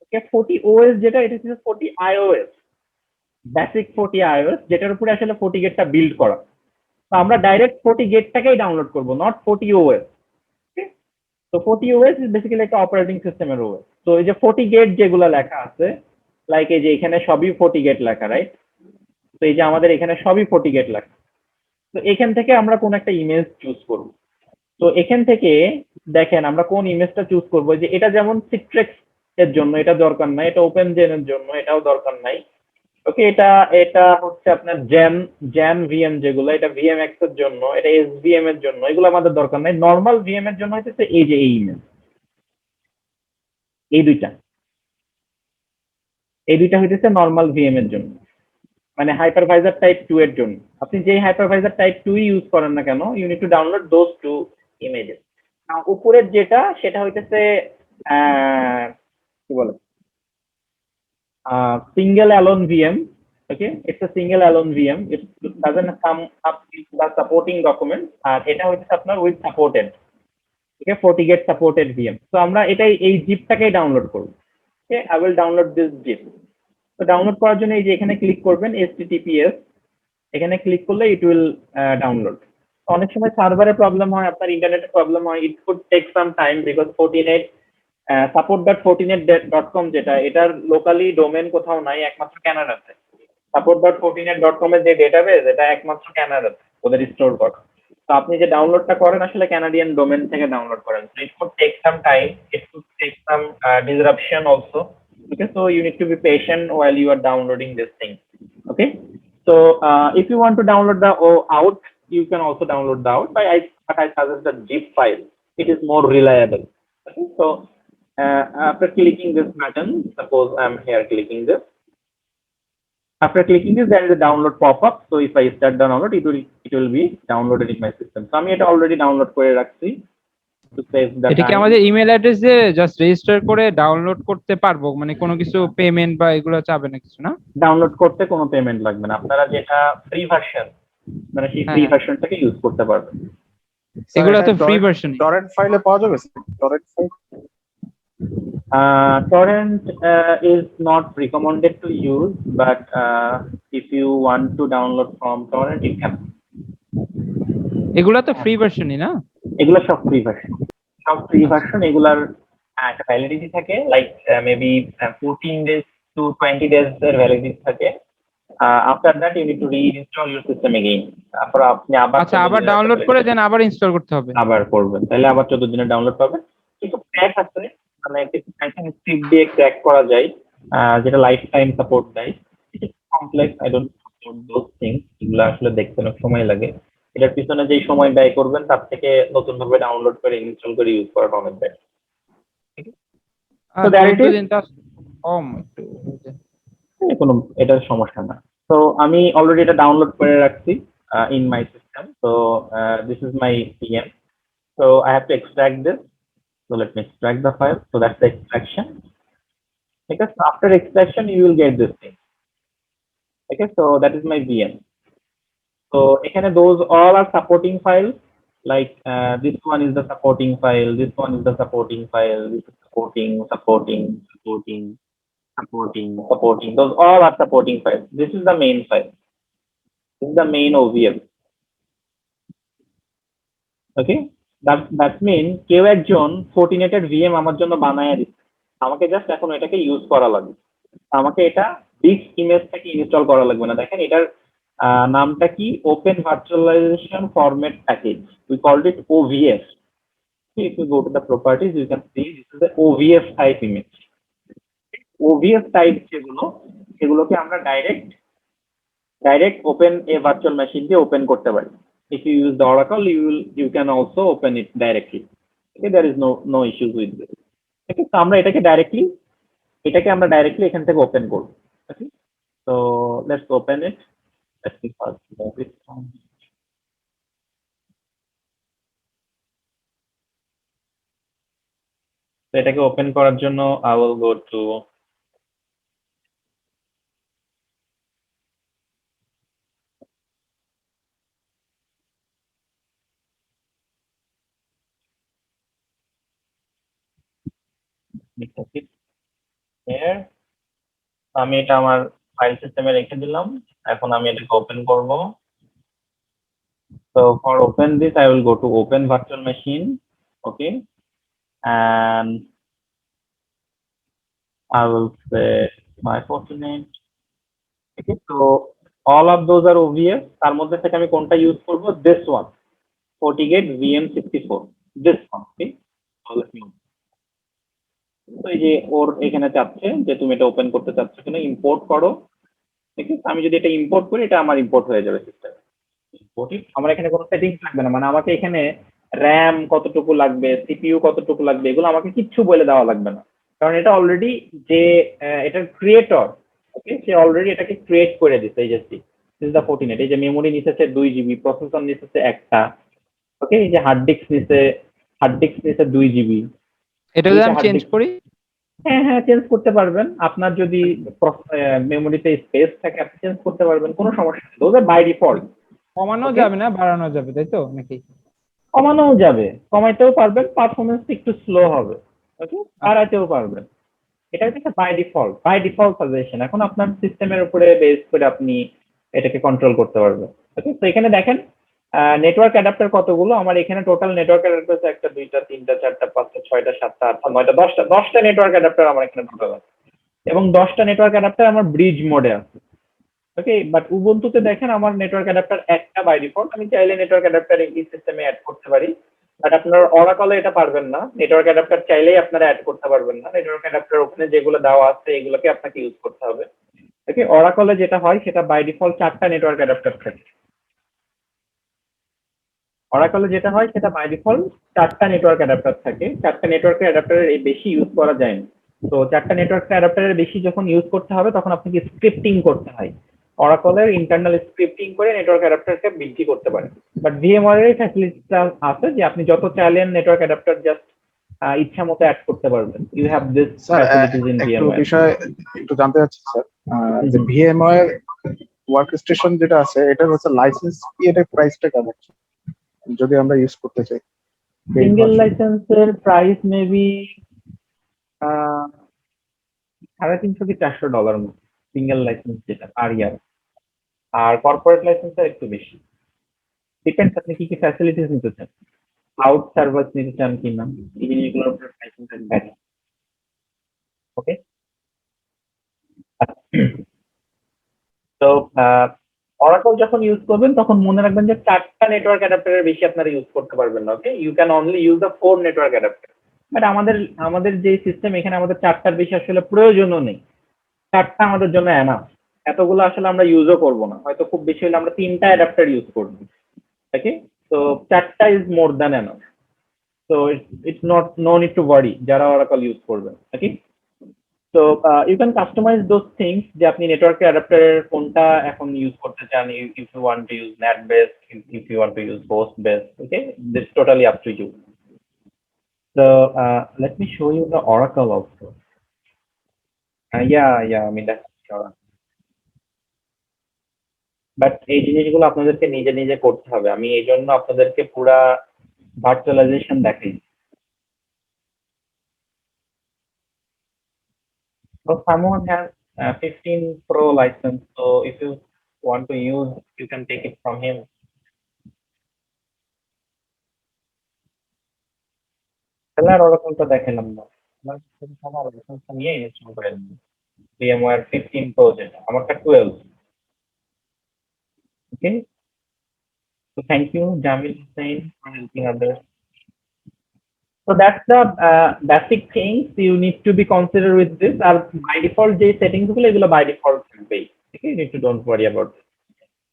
ওকে, 40 ওএস যেটা, এটা হচ্ছে 40 আইওএস, বেসিক 40 আইওএস, যেটার উপরে আসলে 40 গেটটা বিল্ড করা। তো আমরা ডাইরেক্ট 40 গেটটাকেই ডাউনলোড করবো, নট 40 ওএস। তো 40 ওএস ইজ বেসিক্যালি একটা অপারেটিং সিস্টেমের ওএস। তো এই যে 40 গেট যেগুলো লেখা আছে, লাইক এই যে এখানে সবই 40 গেট লেখা, রাইট? তো এই যে আমাদের এখানে সবই 40 গেট লেখা। তো এখান থেকে আমরা কোন একটা ইমেজ চুজ করব। তো এখান থেকে দেখেন আমরা কোন ইমেজটা চুজ করব। যে এটা যেমন সিট্রেক্স এর জন্য এটা দরকার নাই, এটা ওপেন জেন এর জন্য এটাও দরকার নাই। ওকে, এটা এটা হচ্ছে আপনার জ্যান ভিএম, যেগুলো এটা ভিএমএক্স এর জন্য, এটা এসভিএম এর জন্য, এগুলো আমাদের দরকার নাই। নর্মাল ভিএম এর জন্য হচ্ছে এই যে এই ইমেজ, এই দুইটা, এই দুইটা হইতেছে নর্মাল ভিএম এর জন্য, মানে হাইপারভাইজার টাইপ 2 এর জন্য। আপনি যেই হাইপারভাইজার টাইপ 2 ইউজ করেন না কেন, you need to download those two images. উপরের যেটা সেটা হইতেছে কি বলে, single alone VM. Okay, it's a single alone VM. It doesn't come up with the supporting document, আর এটা হচ্ছে আপনার with supported, ঠিক আছে, FortiGate supported VM। তো আমরা এটাই এই জিপটাকেই ডাউনলোড করব। ওকে, I will download this zip। তো ডাউনলোড করার জন্য এই যে এখানে ক্লিক করবেন HTTPS, এখানে ক্লিক করলে ইট উইল ডাউনলোড। অনেক সময় সার্ভারে প্রবলেম হয়, আপনার ইন্টারনেটে প্রবলেম হয়, it could take some time because Fortinet support.fortinet.com যেটা, এটার লোকালি ডোমেন কোথাও নাই, একমাত্র ক্যানাডাতে। support.fortinet.com এর যে ডেটাবেস, এটা একমাত্র ক্যানাডাতে ওদের স্টোর করা। তো আপনি যে ডাউনলোডটা করেন আসলে ক্যানাডিয়ান ডোমেন থেকে ডাউনলোড করেন। So it could take some time, it could take some disruption also. Okay, so you need to be patient while you are downloading this thing. Okay, so if you want to download the out, you can also download the out, but I suggest the zip file. It is more reliable. Okay, so after clicking this button, suppose I'm here clicking this. After clicking this, there is a download pop-up. So if I start the download, it will be downloaded in my system. So আমি এটা already download করে রাখছি to save the এটা কি time. আমাদের email অ্যাড্রেসে just register করে download করতে পারবো, মানে কোনো কিছু পেমেন্ট বা এগুলো চাবে না কিছু, না? ডাউনলোড করতে কোনো পেমেন্ট লাগবে না, আপনারা যেটা ফ্রি ভার্সন, মানে সেই হ্যাঁ ফ্রি হ্যাঁ, ভার্সনটাকে ইউজ করতে পারবেন। এগুলো তো ফ্রি ভার্সন। টরেন্ট ফাইলে পাওয়া যাবে, torrent file. Torrent is not recommended to use, but if you want to download from torrent, you can. এগুলো তো ফ্রি ভার্সনই না? এগুলো সব ফ্রি ভার্সন, সব ফ্রি ভার্সন। এগুলার একটা ভ্যালিডিটি থাকে, like maybe 14 days to 20 days এর ভ্যালিডিটি থাকে। After that you need to reinstall your system again. তারপর আপনি আবার আচ্ছা, আবার ডাউনলোড করে দেন আবার ইনস্টল করতে হবে? আবার করবেন, তাহলে আবার 14 দিনের ডাউনলোড পাবেন। কিন্তু ক্র্যাক আছে, মানে স্ক্রিপ্ট দিয়ে ক্র্যাক করা যায়, যেটা লাইফ টাইম সাপোর্ট দেয়। Complex, I don't support those things, এগুলো আসলে দেখতে অনেক সময় লাগে। এটার পিছনে যেই সময় ব্যয় করবেন তার থেকে নতুন ভাবে ডাউনলোড করে ইনস্টল করে ইউজ করাটা অনেক better. So there it 14 is. দিনটা কম একটু। কোনো এটার সমস্যা না। তো আমি অলরেডি এটা ডাউনলোড করে রাখছি in my system. So this is my PM. So I have to extract this. So let me extract the file. So that's the extraction. Okay, so after extraction you will get this thing. Okay, so that is my VM. So এখানে those all are supporting files, like this one is the supporting file, this one is the supporting file, this is supporting. Those all are supporting files. This is the main file. This is the main OVM. Okay, that mean কেউ একজন ফোর্টিনেটের VM আমার জন্য বানায় দিচ্ছে, আমাকে just এখন এটাকে use করা লাগবে। আমাকে এটা বিগ ইমেজ থেকে ইনস্টল করা লাগবে না। দেখেন এটার নামটা কি, open virtualisation format package, we called it OVF। If you go to the properties, you can see this is the OVF type image. OVF type সেগুলোকে আমরা direct open a virtual machine দিয়ে ওপেন করতে পারি। If you use the Oracle, you can also open it directly. Okay, there is no issues with this. Okay, so আমরা এটাকে আমরা directly এখান থেকে ওপেন করব। Okay, so let's open it. Let's see first. তো এটাকে ওপেন করার জন্য I will go to here আমি এটা আমার ফাইল সিস্টেমে রেখে দিলাম। এখন আমি এটাকে ওপেন করব। So for open this, I will go to open virtual machine. Okay, and I will say my Fortinet. Okay, so all of those are obvious. তার মধ্যে থেকে আমি কোনটা ইউজ করব? This one, FortiGate VM64. This one. Okay, so let me. তো এই যে ওর এখানে চাচ্ছে যে তুমি এটা ওপেন করতে চাচ্ছ কিনা, ইম্পোর্ট করো। ঠিক আছে, আমি যদি এটা ইম্পোর্ট করি, এটা আমার ইম্পোর্ট হয়ে যাবে সিস্টেমে। আমার এখানে কোনো সেটিংস লাগবে না, মানে আমাকে এখানে র্যাম কতটুকু লাগবে, সিপিইউ কতটুকু লাগবে, এগুলো আমাকে কিচ্ছু বলে দেওয়া লাগবে না, কারণ এটা অলরেডি যে এটার ক্রিয়েটর, ওকে, সে অলরেডি এটাকে ক্রিয়েট করে দিচ্ছে। এই যে দিস দা Fortinet, এই যে মেমোরি নিতেছে 2 GB, প্রসেসর নিতেছে একটা, ওকে, এই যে হার্ড ডিস্ক নিতেছে 2 GB। এটা যদি আমি চেঞ্জ করি, হ্যাঁ হ্যাঁ, চেঞ্জ করতে পারবেন। আপনার যদি মেমোরিতে স্পেস থাকে আপনি চেঞ্জ করতে পারবেন, কোনো সমস্যা নেই। ওটা বাই ডিফল্ট। কমানো Okay? যাবে না, বাড়ানো যাবে, তাই তো নাকি? কমানোও যাবে, কমাইতেও পারবেন, পারফরমেন্স একটু স্লো হবে। ওকে, বাড়াইতেও পারবেন। এটা হচ্ছে বাই ডিফল্ট সাজেশন। এখন আপনার সিস্টেমের উপরে বেস করে আপনি এটাকে কন্ট্রোল করতে পারবেন। ওকে, তো এখানে দেখেন নেটওয়ার্ক অ্যাডাপ্টার কতগুলো আমার এখানে। টোটাল নেটওয়ার্ক অ্যাডাপ্টার একটা, দুইটা, তিনটা, চারটা, পাঁচটা, ছয়টা, সাতটা, আটটা, নয়টা, দশটা নেটওয়ার্ক অ্যাডাপ্টার আমার এখানে টোটাল আছে, এবং 10টা নেটওয়ার্ক অ্যাডাপ্টার আমার ব্রিজ মোডে আছে। ওকে, বাট উবুন্টুতে দেখেন আমার নেটওয়ার্ক অ্যাডাপ্টার একটা বাই ডিফল্ট। আমি চাইলে নেটওয়ার্ক অ্যাডাপ্টার এই সিস্টেমে অ্যাড করতে পারি, বাট আপনার অরাকলে এটা পারবেন না। নেটওয়ার্ক অ্যাডাপ্টার চাইলেই আপনারা অ্যাড করতে পারবেন না। নেটওয়ার্ক অ্যাডাপ্টার ওখানে যেগুলো দেওয়া আছে এগুলোকে আপনাকে ইউজ করতে হবে। ওকে, অরাকলে যেটা হয় সেটা বাই ডিফল্ট 4টা নেটওয়ার্ক অ্যাডাপ্টার থাকে। অরাকলে যেটা হয় সেটা বাই ডিফল্ট 4টা নেটওয়ার্ক অ্যাডাপ্টার থাকে। 4টা নেটওয়ার্ক অ্যাডাপ্টারের বেশি ইউজ করা যায় না। তো 4টা নেটওয়ার্ক অ্যাডাপ্টারের বেশি যখন ইউজ করতে হবে তখন আপনাকে স্ক্রিপ্টিং করতে হয়। অরাকলের ইন্টারনাল স্ক্রিপ্টিং করে নেটওয়ার্ক অ্যাডাপ্টারকে বৃদ্ধি করতে পারে। বাট ভিএমওয়ার এর ফ্যাসিলিটিটা আছে যে আপনি যত চাইলেন নেটওয়ার্ক অ্যাডাপ্টার জাস্ট ইচ্ছা মতো অ্যাড করতে পারবেন। You have this sir facilities in একটু ভিএমওয়ার। বিষয় একটু জানতে চাচ্ছি স্যার, যে ভিএমওয়ার ওয়ার্ক স্টেশন যেটা আছে এটা হচ্ছে লাইসেন্স কি, এটা প্রাইসটা কেমন যদি আমরা ইউজ করতে চাই? সিঙ্গেল লাইসেন্সের প্রাইস মেবি $350 মতো, সিঙ্গেল লাইসেন্স যেটা পার ইয়ার। আর কর্পোরেট লাইসেন্সটা একটু বেশি। ডিপেন্ডস আপনি কি কি ফ্যাসিলিটিস নিতে চান, ক্লাউড সার্ভার নিতে চান কিনা, এই জিনিসগুলোর উপর প্রাইসিংটা ভ্যারি। ওকে, তো অরাকল যখন ইউজ করবেন তখন মনে রাখবেন যে 4টা নেটওয়ার্ক অ্যাডাপ্টারের বেশি আপনারা ইউজ করতে পারবেন না। Okay, you can only use the 4 network adapter. But আমাদের যে সিস্টেম এখানে আমাদের 4টার বেশি আসলে প্রয়োজনও নেই। 4টা আমাদের জন্য এনাফ। এতগুলো আসলে আমরা ইউজও করব না, হয়তো খুব বেশি হলে আমরা 3টা অ্যাডাপ্টার ইউজ করব। ওকে, তো 4টা is more than enough. So it's not no need to worry যারা Oracle ইউজ করবেন। ওকে, তো you can customise those things যে আপনি নেটওয়ার্ক অ্যাডাপ্টারের কোনটা এখন ইউজ করতে চান। If you want to use net based, if you want to use host based, okay, this totally up to you. So let me show you the Oracle also. Yeah, I mean that's sure. But এই জিনিসগুলো আপনাদেরকে নিজে নিজে করতে হবে। আমি এই জন্য আপনাদেরকে পুরা ভার্চুয়ালাইজেশন দেখাই। So someone has 15 Pro license, so if you want to use, you can take it from him. Seller ওরকমটা দেখালাম না, আমার সবার লাইসেন্সটা নিয়ে ইনস্টল করে দিন। VMware 15 Pro যেটা, আমারটা 12। Okay, so thank you, Jamil Hussain, for helping others. So that's the basic things you need to be considered with this. আর by default যে সেটিংস গুলো এগুলো by default থাকবেই। Okay, you need to don't worry about it.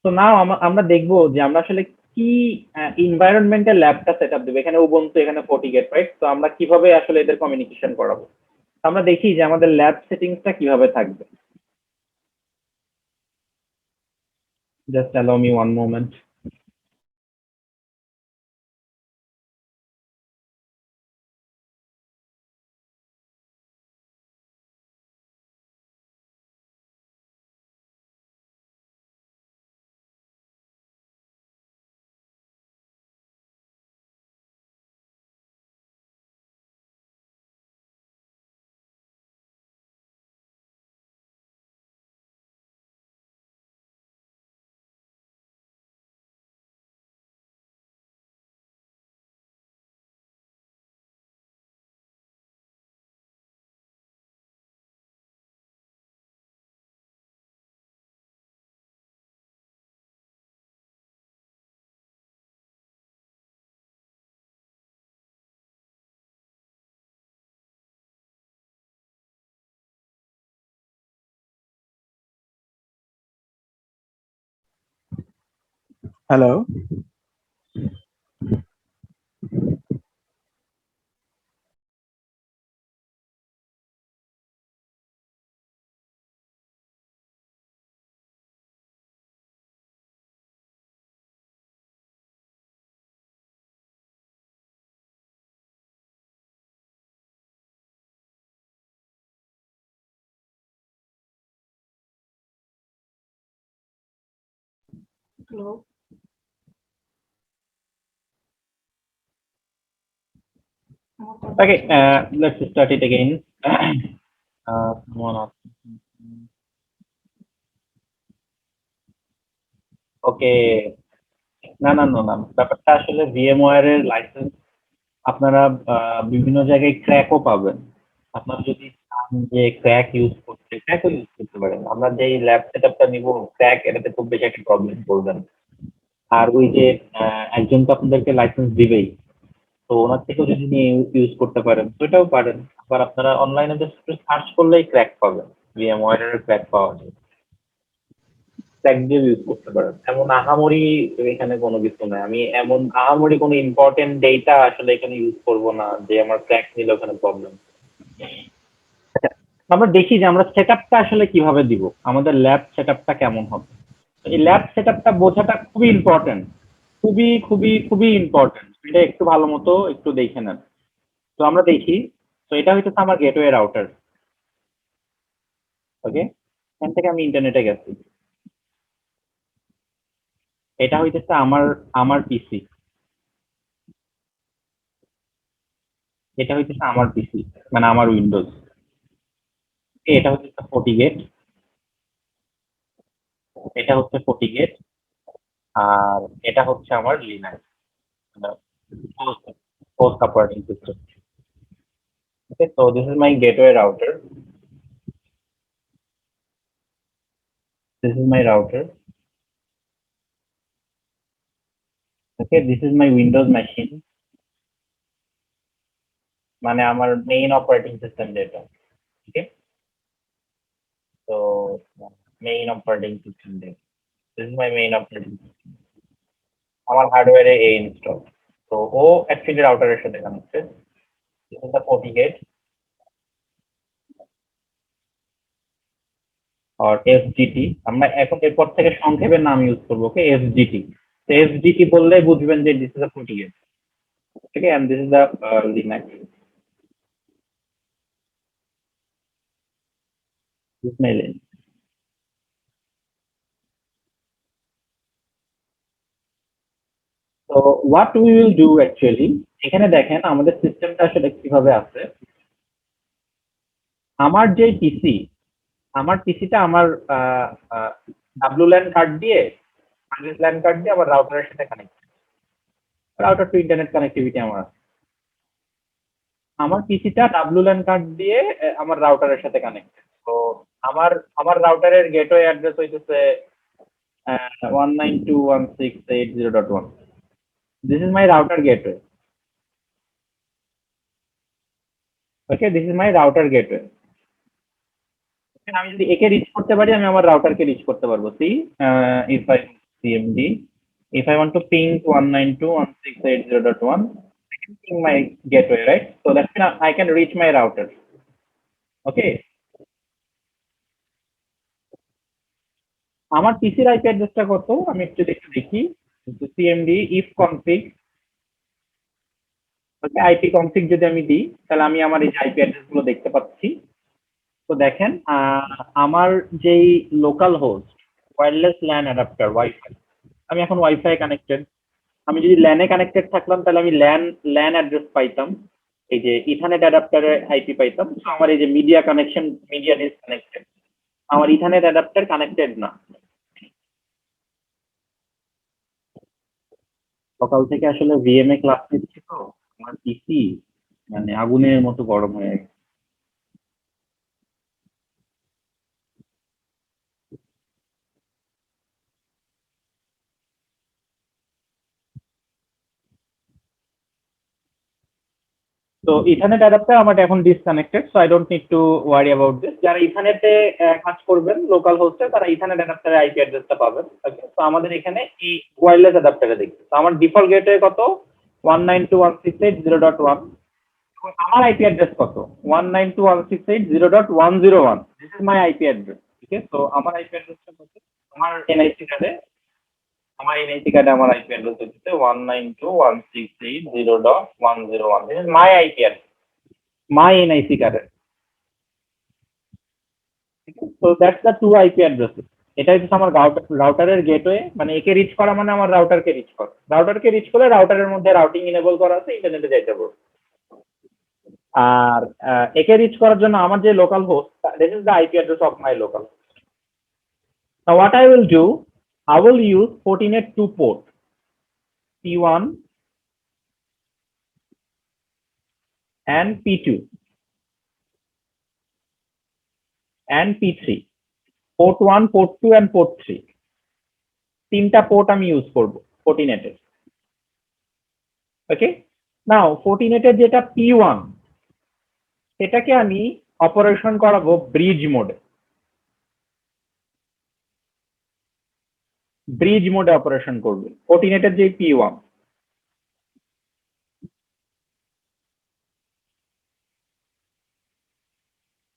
So now আমরা দেখবো যে আমরা আসলে কি এনভায়রনমেন্টে ল্যাবটা সেটআপ দেব। এখানে উবুন্টু, এখানে FortiGate, রাইট? তো আমরা কিভাবে আসলে এদের কমিউনিকেশন করাবো, আমরা দেখি যে আমাদের ল্যাব সেটিংসটা কিভাবে থাকবে। Just allow me one moment. Hello. Hello. Okay, let's start it again. Someone asked. Okay, না, ব্যাপারটা আসলে VMware এর লাইসেন্স আপনারা বিভিন্ন জায়গায় ক্র্যাকও পাবেন। আপনারা যদি চান যে ক্র্যাক ইউজ করতে, ক্র্যাকও ইউজ করতে পারেন। আমরা যেই ল্যাব সেটআপটা নিব, ক্র্যাক এটাতে খুব বেশি একটা প্রবলেম করবে না। আর ওই যে একজন তো আপনাদেরকে লাইসেন্স দিবেই, তো ওনার থেকেও যদি নিয়ে ইউজ করতে পারেন তো এটাও পারেন। আবার আপনারা অনলাইনে জাস্ট সার্চ করলেই ক্র্যাক পাবেন, VMware এর ক্র্যাক পাওয়া যায়, ক্র্যাক দিয়ে ইউজ করতে পারেন। এমন আহামরি এখানে কোনো কিছু নাই। আমি এমন আহামরি কোনো ইম্পর্টেন্ট ডেটা আসলে এখানে ইউজ করব না যে আমার ক্র্যাক নিলে ওখানে প্রবলেম। আমরা দেখি যে আমরা সেটআপটা আসলে কিভাবে দিব, আমাদের ল্যাব সেটআপটা কেমন হবে। এই ল্যাব সেটআপটা বোঝাটা খুবই ইম্পর্টেন্ট, খুবই ইম্পর্টেন্ট। এটা একটু ভালো মতো একটু দেখে নেন। তো আমরা দেখি, তো এটা হচ্ছে আমার গেটওয়ে রাউটার। ওকে, এখান থেকে আমি ইন্টারনেটে গেছি। এটা হইতেছে আমার আমার পিসি, এটা হইতেছে আমার পিসি, মানে আমার উইন্ডোজ। এটা হচ্ছে ফর্টিগেট, এটা হচ্ছে ফর্টিগেট, আর এটা হচ্ছে আমার Linux, post operating system. Okay, so this is my gateway router. This is my router. Okay, this is my Windows machine. মানে আমার মেইন অপারেটিং সিস্টেম যেটা। ওকে, তো মেইন অপারেটিং সিস্টেম যেটা, this is my main operating system. আমার হার্ডওয়্যারে এই install. তো ও actually রাউটারের সাথে connected. This is the FortiGate আর এসডিটি। আমরা এখন এরপর থেকে সংক্ষেপে নাম ইউজ করবো। ওকে, এসডিটি। তো এসডিটি বললে বুঝবেন যে this is the FortiGate। Okay, and this is the Linux. This my Linux. তো what we will do actually, এখানে দেখেন আমাদের সিস্টেমটা আসলে কিভাবে আছে। আমার যে পিসি, আমার পিসিটা আমার ডাব্লু ল্যান কার্ড দিয়ে, আইএস ল্যান কার্ড দিয়ে আমার রাউটারের সাথে connect, router two internet connectivity আমার আছে। আমার পিসিটা ডাব্লু ল্যান কার্ড দিয়ে আমার রাউটারের সাথে কানেক্ট। তো আমার আমার রাউটারের গেটওয়ে অ্যাড্রেস হইতেছে 192.168.0.1। This is my router gateway. Okay, this is my router gateway. আমি যদি একে রিচ করতে পারি, আমি আমার রাউটারকে রিচ করতে পারবো। See if I CMD, if I want to ping 192.168.0.1, I can ping my gateway, right? So that's when I can reach my router. Okay, আমার পিসির আইপি অ্যাড্রেসটা কত আমি একটু দেখি। CMD if config, okay, IP config যদি আমি দিই তাহলে আমি আমার এই আইপি অ্যাড্রেস গুলো দেখতে পাচ্ছি। তো দেখেন আমার যেই local host wireless LAN adapter wifi, আমি এখন ওয়াইফাই কানেক্টেড। আমি যদি ল্যানে কানেক্টেড থাকলাম তাহলে আমি ল্যান অ্যাড্রেস পাইতাম, এই যে ইথারনেট অ্যাডাপ্টারের আইপি পাইতাম। তো আমার এই যে মিডিয়া কানেকশন, মিডিয়া ডিসকানেক্টেড, আমার ইথারনেট অ্যাডাপ্টার কানেক্টেড না। সকাল থেকে আসলে ভিএমএ ক্লাস নিচ্ছি, তো আমার পিসি মানে আগুনের মতো গরম হয়ে গেছে। তো ইথারনেট অ্যাডাপ্টার আমার এখন disconnected, so I don't need to worry about this. যারা ইথারনেটে কাজ করবেন লোকাল হোস্টে, তারা ইথারনেট অ্যাডাপ্টারের আইপি অ্যাড্রেসটা পাবেন। ওকে, তো আমাদের এখানে এই ওয়্যারলেস অ্যাডাপ্টারে দেখছি। তো আমার ডিফল্ট গেটওয়ে কত 192.168.0.1, আমার আইপি অ্যাড্রেস কত 192.168.0.101। This is my IP address. ঠিক আছে, তো আমার আইপি অ্যাড্রেসটা কত, আমার এনআইসি কার্ডে আমার আইপি অ্যাড্রেস হচ্ছে 192.168.0.101। This is my IP address, my NIC কার্ডের। তো that's the two IP addresses. এটা হচ্ছে আমার রাউটারের গেটওয়ে, মানে একে রিচ করা মানে আমার রাউটারকে রিচ করা। রাউটারকে রিচ করলে রাউটারের মধ্যে রাউটিং ইনেবল করা আছে, ইন্টারনেটে যাইতে পারবো। আর একে রিচ করার জন্য আমার যে local host, this is the IP address of my local. Now what I will do, I will use Fortinet 2 port, P1 and P2 and P3, port 1, port 2 and port 3, তিনটা পোর্ট আমি use করব Fortinet-এর। ওকে, নাও Fortinet-এর যেটা P1, সেটাকে আমি operation করাবো bridge মোডে। Bridge মোডে operation করবে Fortinet-এর যে P1।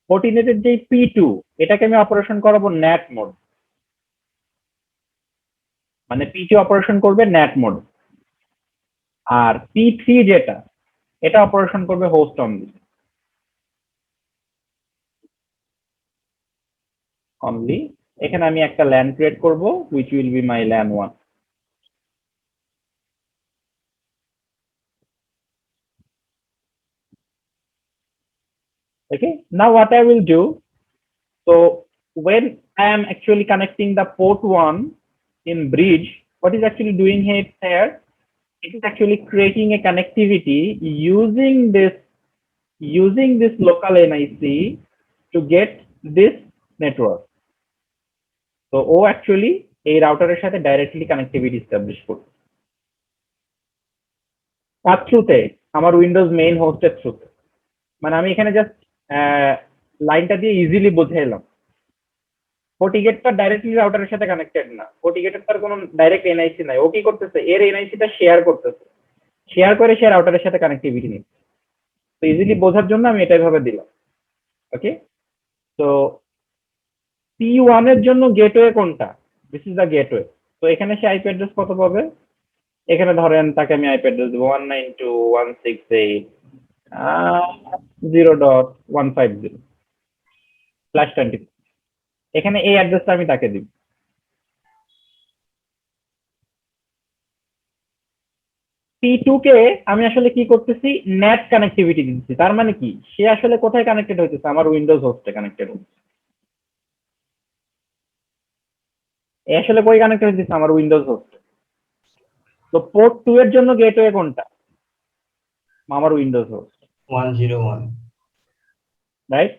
Fortinet-এর যে P2, এটাকে আমি অপারেশন করাবো ন্যাট মোড, মানে P2 অপারেশন করবে ন্যাট মোড। আর P3 যেটা, এটা অপারেশন করবে হোস্ট অনলি। এখানে আমি একটা ল্যান ক্রিয়েট করব, which will be my LAN 1. Okay, now what I will do, so when I am actually connecting the port 1 in bridge, what is actually doing here, it is actually creating a connectivity using this local NIC to get this network. So ও actually এই রাউটারের সাথে directly connectivity establish করবে তার থ্রুতে, আমার Windows main হোস্টের থ্রুতে। মানে আমি এখানে জাস্ট লাইনটা দিয়ে ইজিলি বুঝে এলাম। ফর্টিগেটটা ডাইরেক্টলি রাউটারের সাথে কানেক্টেড না, ফর্টিগেটের তার কোনো ডাইরেক্ট এনআইসি নাই। ও কি করতেছে, এর এনআইসিটা শেয়ার করতেছে, শেয়ার করে সে রাউটারের সাথে কানেক্টিভিটি নিচ্ছে। তো ইজিলি বোঝার জন্য আমি এটা ভাবে দিলাম। ওকে, তো P1 এর জন্য গেটওয়ে কোনটা, দিস ইজ দ্য গেটওয়ে। তো এখানে সে আইপি অ্যাড্রেস কত পাবে, এখানে ধরেন তাকে আমি আইপি অ্যাড্রেস দেবো 192.168.0.150/20। এখানে এই অ্যাড্রেসটা আমি তাকে দিব। P2 কে আমি আসলে কি করতেছি, নেট কানেক্টিভিটি দিচ্ছি। তার মানে কি, সে আসলে কোথায় কানেক্টেড হইতেছে, আমার উইন্ডোজ হোস্টে কানেক্টেড হচ্ছে। এ আসলে কই কানেক্টেড হইতেছে, আমার উইন্ডোজ হোস্টে। তো পোর্ট 2 এর জন্য গেটওয়ে কোনটা, আমার Windows host. 101. Right,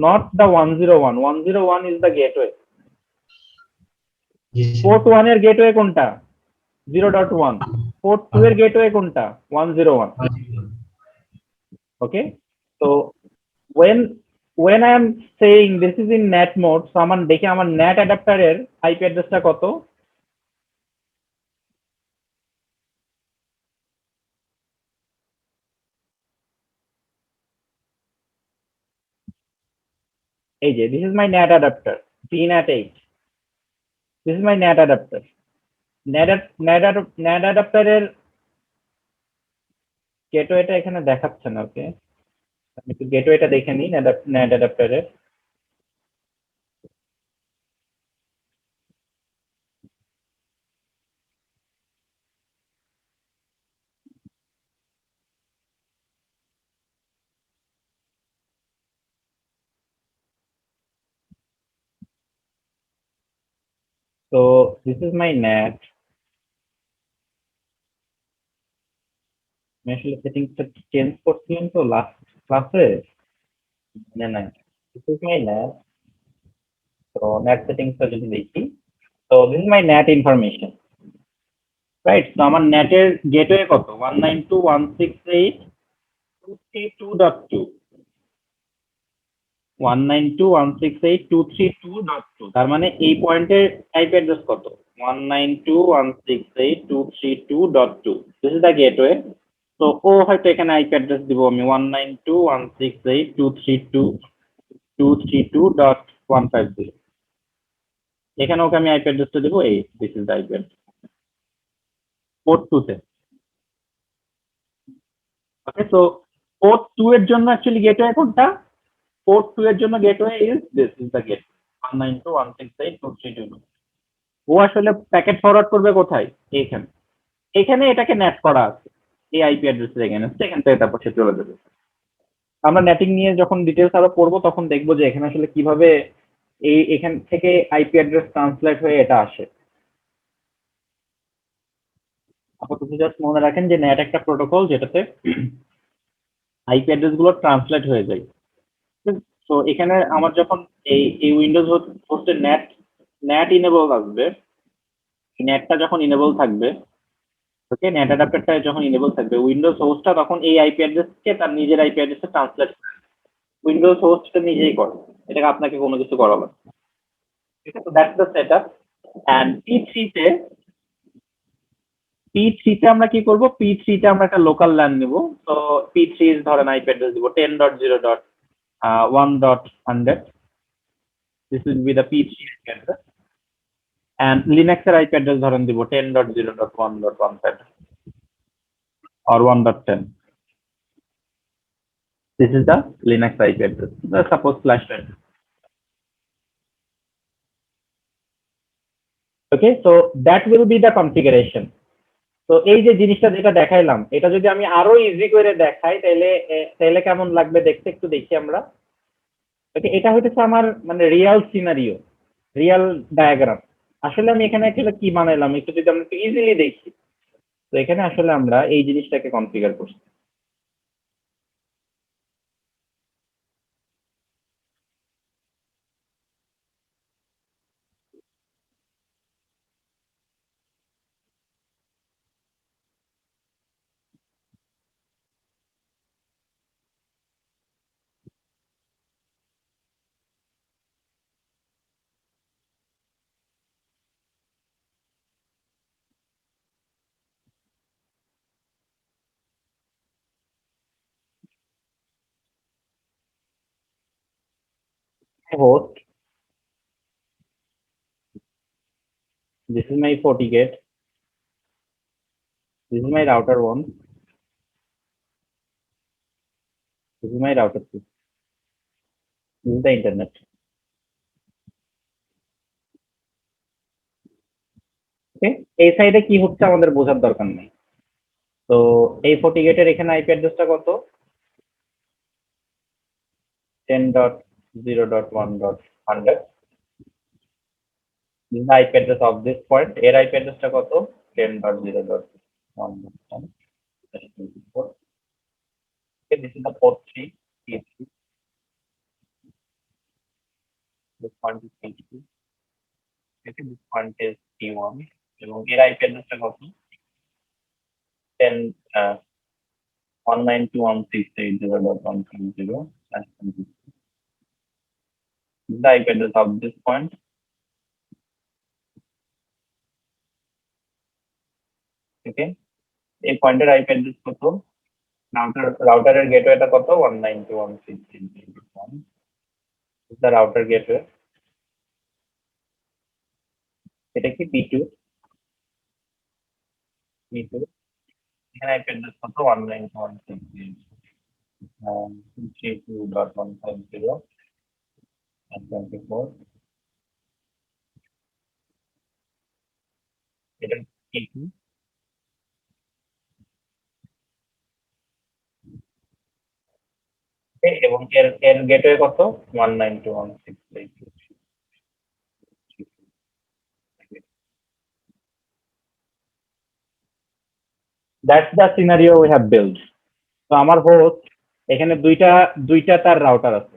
not the 101. 101 is the gateway. Yes, sir. Port 1 এর গেটওয়ে কোনটা, 0.1। পোর্ট 2 এর গেটওয়ে কোনটা, 101। 101. Okay, so when I am saying this is in NAT mode, so আমার দেখে আমার NAT অ্যাডাপ্টারের আইপি অ্যাড্রেসটা কত, এই যে this is my NAT adapter, PNAT8. This is my NAT adapter. NAT adapter-এর গেটওয়েটা এখানে দেখাচ্ছে না। ওকে, আমি একটু গেটওয়েটা দেখে নিই NAT adapter-এর। So this is my NAT. আমি আসলে সেটিংসটা চেঞ্জ করছিলাম তো লাস্ট ক্লাসে, না না, this is my NAT. তো NAT সেটিংসটা যদি দেখি, তো this is my NAT information, right? তো আমার NAT এর গেটওয়ে কত, 192.168 232.2 192.168.232.2 তার মানে এই পয়েন্টের আইপি অ্যাড্রেস কত 192.168.232.2 দিস ইজ দ্য গেটওয়ে তো ও হয়তো এখানে আইপি অ্যাড্রেস দিব আমি 192.168.232.232.150 এখানে ওকে আমি আইপি অ্যাড্রেসটা দেবো এই this is the IP address port 2 তে ওকে সো পোর্ট 2 এর জন্য অ্যাকচুয়ালি গেটওয়ে কোনটা পোর্ট 2 এর জন্য gateway is this is the gate 192.168.232 ও আসলে প্যাকেট ফরওয়ার্ড করবে কোথায় এইখানে এখানে এটাকে নেট করা আছে এই আইপি অ্যাড্রেসের এখানে সেখান থেকে তারপর সে চলে যাবে আমরা নেটিং নিয়ে যখন ডিটেলস আরো পড়বো তখন দেখবো যে এখানে আসলে কিভাবে এই এখান থেকে আইপি অ্যাড্রেস ট্রান্সলেট হয়ে এটা আসে আপাতত জাস্ট মনে রাখেন যে নেট একটা প্রোটোকল যেটাতে আইপি অ্যাড্রেস গুলো ট্রান্সলেট হয়ে যায় তো এখানে আমার যখন এই উইন্ডোজ হোস্টের নেট ইনেবল আসবে নেটটা যখন ইনেবল থাকবে ওকে নেট অ্যাডাপ্টারটা যখন ইনেবল থাকবে উইন্ডোজ হোস্টটা তখন এই আইপি অ্যাড্রেসকে তার নিজের আইপি অ্যাড্রেসে ট্রান্সলেট করে উইন্ডোজ হোস্টটা নিজেই করে এটাকে আপনাকে কোনো কিছু করা লাগবে ঠিক আছে দ্যাটস দ্য সেটআপ এন্ড পি3 তে আমরা কি করব পি3 তে আমরা একটা লোকাল ল্যান নিব তো পি3 ইজ ধরেন আইপি অ্যাড্রেস দিব 10.0.1.100 দিস উইল বি দ্য পি3 আইপি অ্যাড্রেস and Linux এর IP address ধরেন দিব 10.0.1.1 or 1.10 this is the Linux IP address suppose /10 okay so that will be the configuration তো এই যে জিনিসটা যেটা দেখাইলাম এটা যদি আমি আরো ইজি করে দেখাই তাহলে কেমন লাগবে দেখতে একটু দেখি আমরা ওকে এটা হইতেছে আমার মানে রিয়েল সিনারিও রিয়েল ডায়াগ্রাম আসলে আমি এখানে আসলে কি বানাইলাম একটু যদি আমরা একটু ইজিলি দেখি তো এখানে আসলে আমরা এই জিনিসটাকে কনফিগার করছি host this is my FortiGate this is my router 1 this is my router 2 this is the internet ওকে এই সাইডে কি হচ্ছে আমাদের বোঝার দরকার নেই তো এই FortiGate এর এখানে আইপি অ্যাড্রেসটা কত 10.0.1.100 this is the IP address of this point এর IP অ্যাড্রেসটা কত 10.0.1.1 okay this is the port 3 P3 this point is P2 okay this point is P1 এবং এর IP অ্যাড্রেসটা কত 10 192.168.0.130 the IP address of this point okay এই পয়েন্টের IP address কত রাউটারের গেটওয়েটা কত 192.168.1 is the router gateway এটা কি P2 এখানে IP address কত 192.168.232.150 and 24 এটা P2 এবং এর গেটওয়ে কত 192.168.2 that's the scenario we have built তো আমার হোস্ট এখানে দুইটা তার রাউটার আছে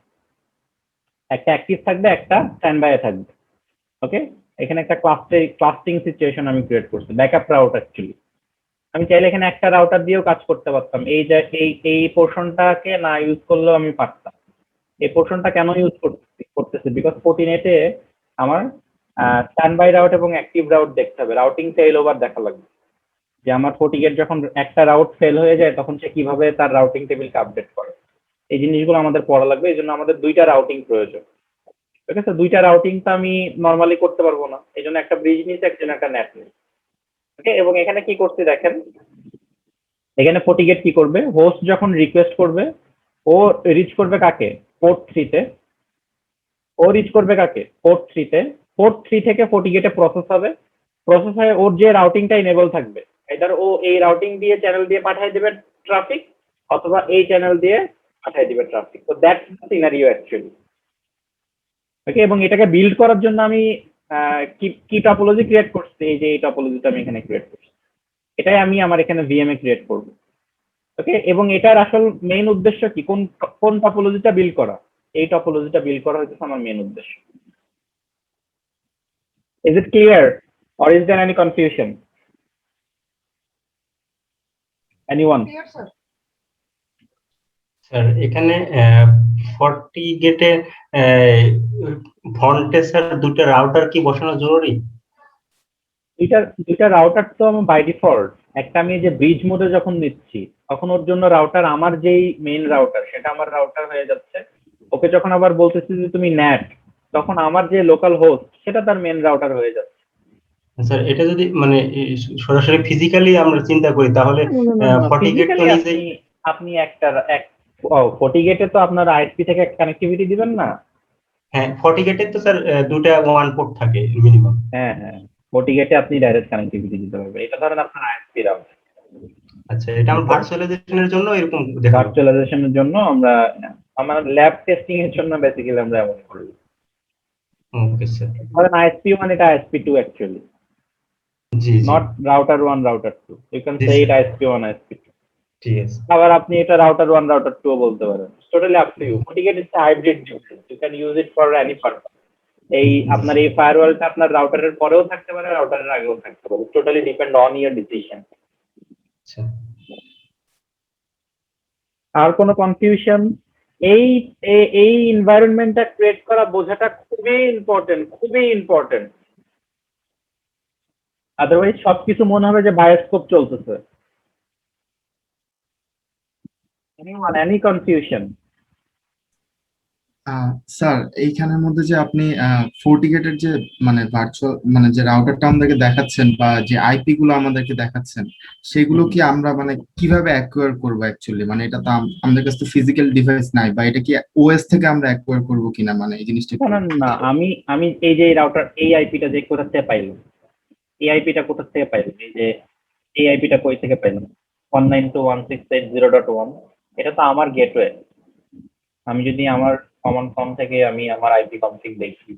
একটা অ্যাক্টিভ থাকবে একটা স্ট্যান্ড বাই থাকবে ওকে এখানে একটা ক্লাস্টিং সিচুয়েশন আমি ক্রিয়েট করছি ব্যাকআপ রাউট অ্যাকচুয়ালি আমি চাইলে এখানে একটা রাউটার দিয়েও কাজ করতে পারতাম। এই পোর্শনটাকে না ইউজ করলেও আমি পারতাম। এই পোর্শনটা কেন ইউজ করতেছি, বিকজ ফোর্টিনেটে আমার স্ট্যান্ড বাই রাউট এবং অ্যাক্টিভ রাউট দেখতে হবে, রাউটিং ফেল ওভার দেখা লাগবে, যে আমার ফোর্টিগেট যখন একটা রাউট ফেল হয়ে যায় তখন সে কিভাবে তার রাউটিং টেবিলকে আপডেট করে। এই জিনিসগুলো আমাদের পড়া লাগবে, এই জন্য আমাদের দুইটা রাউটিং প্রয়োজন। ঠিক আছে, দুইটা রাউটিং তো আমি নর্মালি করতে পারবো না, এই জন্য একটা ব্রিজ নিয়েছি, একজন একটা নেট নিয়েছি। ওকে, এবং এখানে কি করছি দেখেন, এখানে ফোর্টিগেট কি করবে, হোস্ট যখন রিকোয়েস্ট করবে ও রিচ করবে কাকে, পোর্ট 3 তে। ও রিচ করবে কাকে, পোর্ট 3 তে। পোর্ট 3 থেকে ফোর্টিগেটে প্রসেস হবে, প্রসেস হয়ে ওর যে রাউটিংটা ইনেবল থাকবে, এটার ও এই রাউটিং দিয়ে চ্যানেল দিয়ে পাঠিয়ে দেবে ট্রাফিক, অথবা এই চ্যানেল দিয়ে পাঠিয়ে দিবে ট্রাফিক। তো দ্যাটস দ্য সিনারিও অ্যাকচুয়ালি। ওকে, এবং এটাকে বিল্ড করার জন্য আমি কি টপোলজি ক্রিয়েট করছি, এই যে এই টপোলজিটা আমি এখানে ক্রিয়েট করছি, এটাই আমি আমার এখানে ভিএম এ ক্রিয়েট করব। ওকে, এবং এটার আসল মেইন উদ্দেশ্য কি, কোন কোন টপোলজিটা বিল্ড করা, এই টপোলজিটা বিল্ড করা হচ্ছে আমার মেইন উদ্দেশ্য। Is it clear or is there any confusion? Anyone? Sir এখানে 40 গেটে ফ্রন্টে স্যার দুটো রাউটার কি বসানো জরুরি? দুইটা রাউটার তো আমার বাই ডিফল্ট, একটা আমি যে ব্রিজ মোডে যখন দিচ্ছি তখন ওর জন্য রাউটার, আমার যেই মেইন রাউটার সেটা আমার রাউটার হয়ে যাচ্ছে। ওকে যখন আবার বলতেছি যে তুমি ন্যাট, তখন আমার যে লোকাল হোস্ট সেটা তার মেইন রাউটার হয়ে যাচ্ছে। স্যার এটা যদি মানে সরাসরি ফিজিক্যালি আমরা চিন্তা করি তাহলে 40 গেট তো নিজেই আপনি একটা 40 গেটে তো আপনার আইএসপি থেকে কানেক্টিভিটি দিবেন না। হ্যাঁ 40 গেটে তো স্যার দুটো ওয়ান পোর্ট থাকে মিনিমাম। হ্যাঁ হ্যাঁ, 40 গেটে আপনি ডাইরেক্ট কানেক্টিভিটি দিতে পারবেন, এটা ধরেন আপনার আইএসপি রাউটার। আচ্ছা, এটা আমরা ভার্চুয়ালাইজেশনের জন্য এরকম দেখা ভার্চুয়ালাইজেশনের জন্য আমরা, আমার ল্যাব টেস্টিং এর জন্য বেসিক্যালি আমরা এমন করি। ওকে স্যার, ধরেন আইএসপি 1 এটা আইএসপি 2 অ্যাকচুয়ালি, জি জি not router 1 router 2, you can জি, say sir. It ISP 1 ISP 2। ঠিক আছে আবার আপনি এটা রাউটার 1 রাউটার 2 ও বলতে পারেন, totally up to you. FortiGate is hybrid device, you can use it for any purpose. এই আপনার এই ফায়ারওয়ালটা আপনার রাউটারের পরেও থাকতে পারে, রাউটারের আগেও থাকতে পারে, totally depend on your decision. আচ্ছা আর কোনো কনফিউশন? এই এই এনভায়রনমেন্টটা ক্রিয়েট করা বোঝাটা খুবই ইম্পর্টেন্ট, খুবই ইম্পর্টেন্ট। আদারওয়াইজ সবকিছু মনে হবে যে বায়োস্কোপ চলতেছে। Any confusion? স্যার এইখানের মধ্যে যে আপনি ফোর্টিগেটের যে মানে ভার্চুয়াল মানে যে রাউটারটা আমাদেরকে দেখাচ্ছেন বা যে আইপি গুলো আমাদেরকে দেখাচ্ছেন, সেগুলো কি আমরা মানে কিভাবে অ্যাকোয়ার করবো অ্যাকচুয়ালি? মানে এটা তো আমাদের কাছে তো ফিজিক্যাল ডিভাইস নাই, বা এটা কি ওএস থেকে আমরা অ্যাকোয়ার করবো কিনা, মানে এই জিনিসটা একটু- না না, আমি এই যে রাউটার, এই আইপিটা যে কোথা থেকে পাইলাম, এই আইপিটা কোথা থেকে পাইলাম, এই যে এই আইপিটা কই থেকে পাইলাম, 192.168.0.1, এটা তো আমার গেটওয়ে। আমি যদি আমার কমন ফর্ম থেকে আমি আমার আইপি কনফিগ দেখি,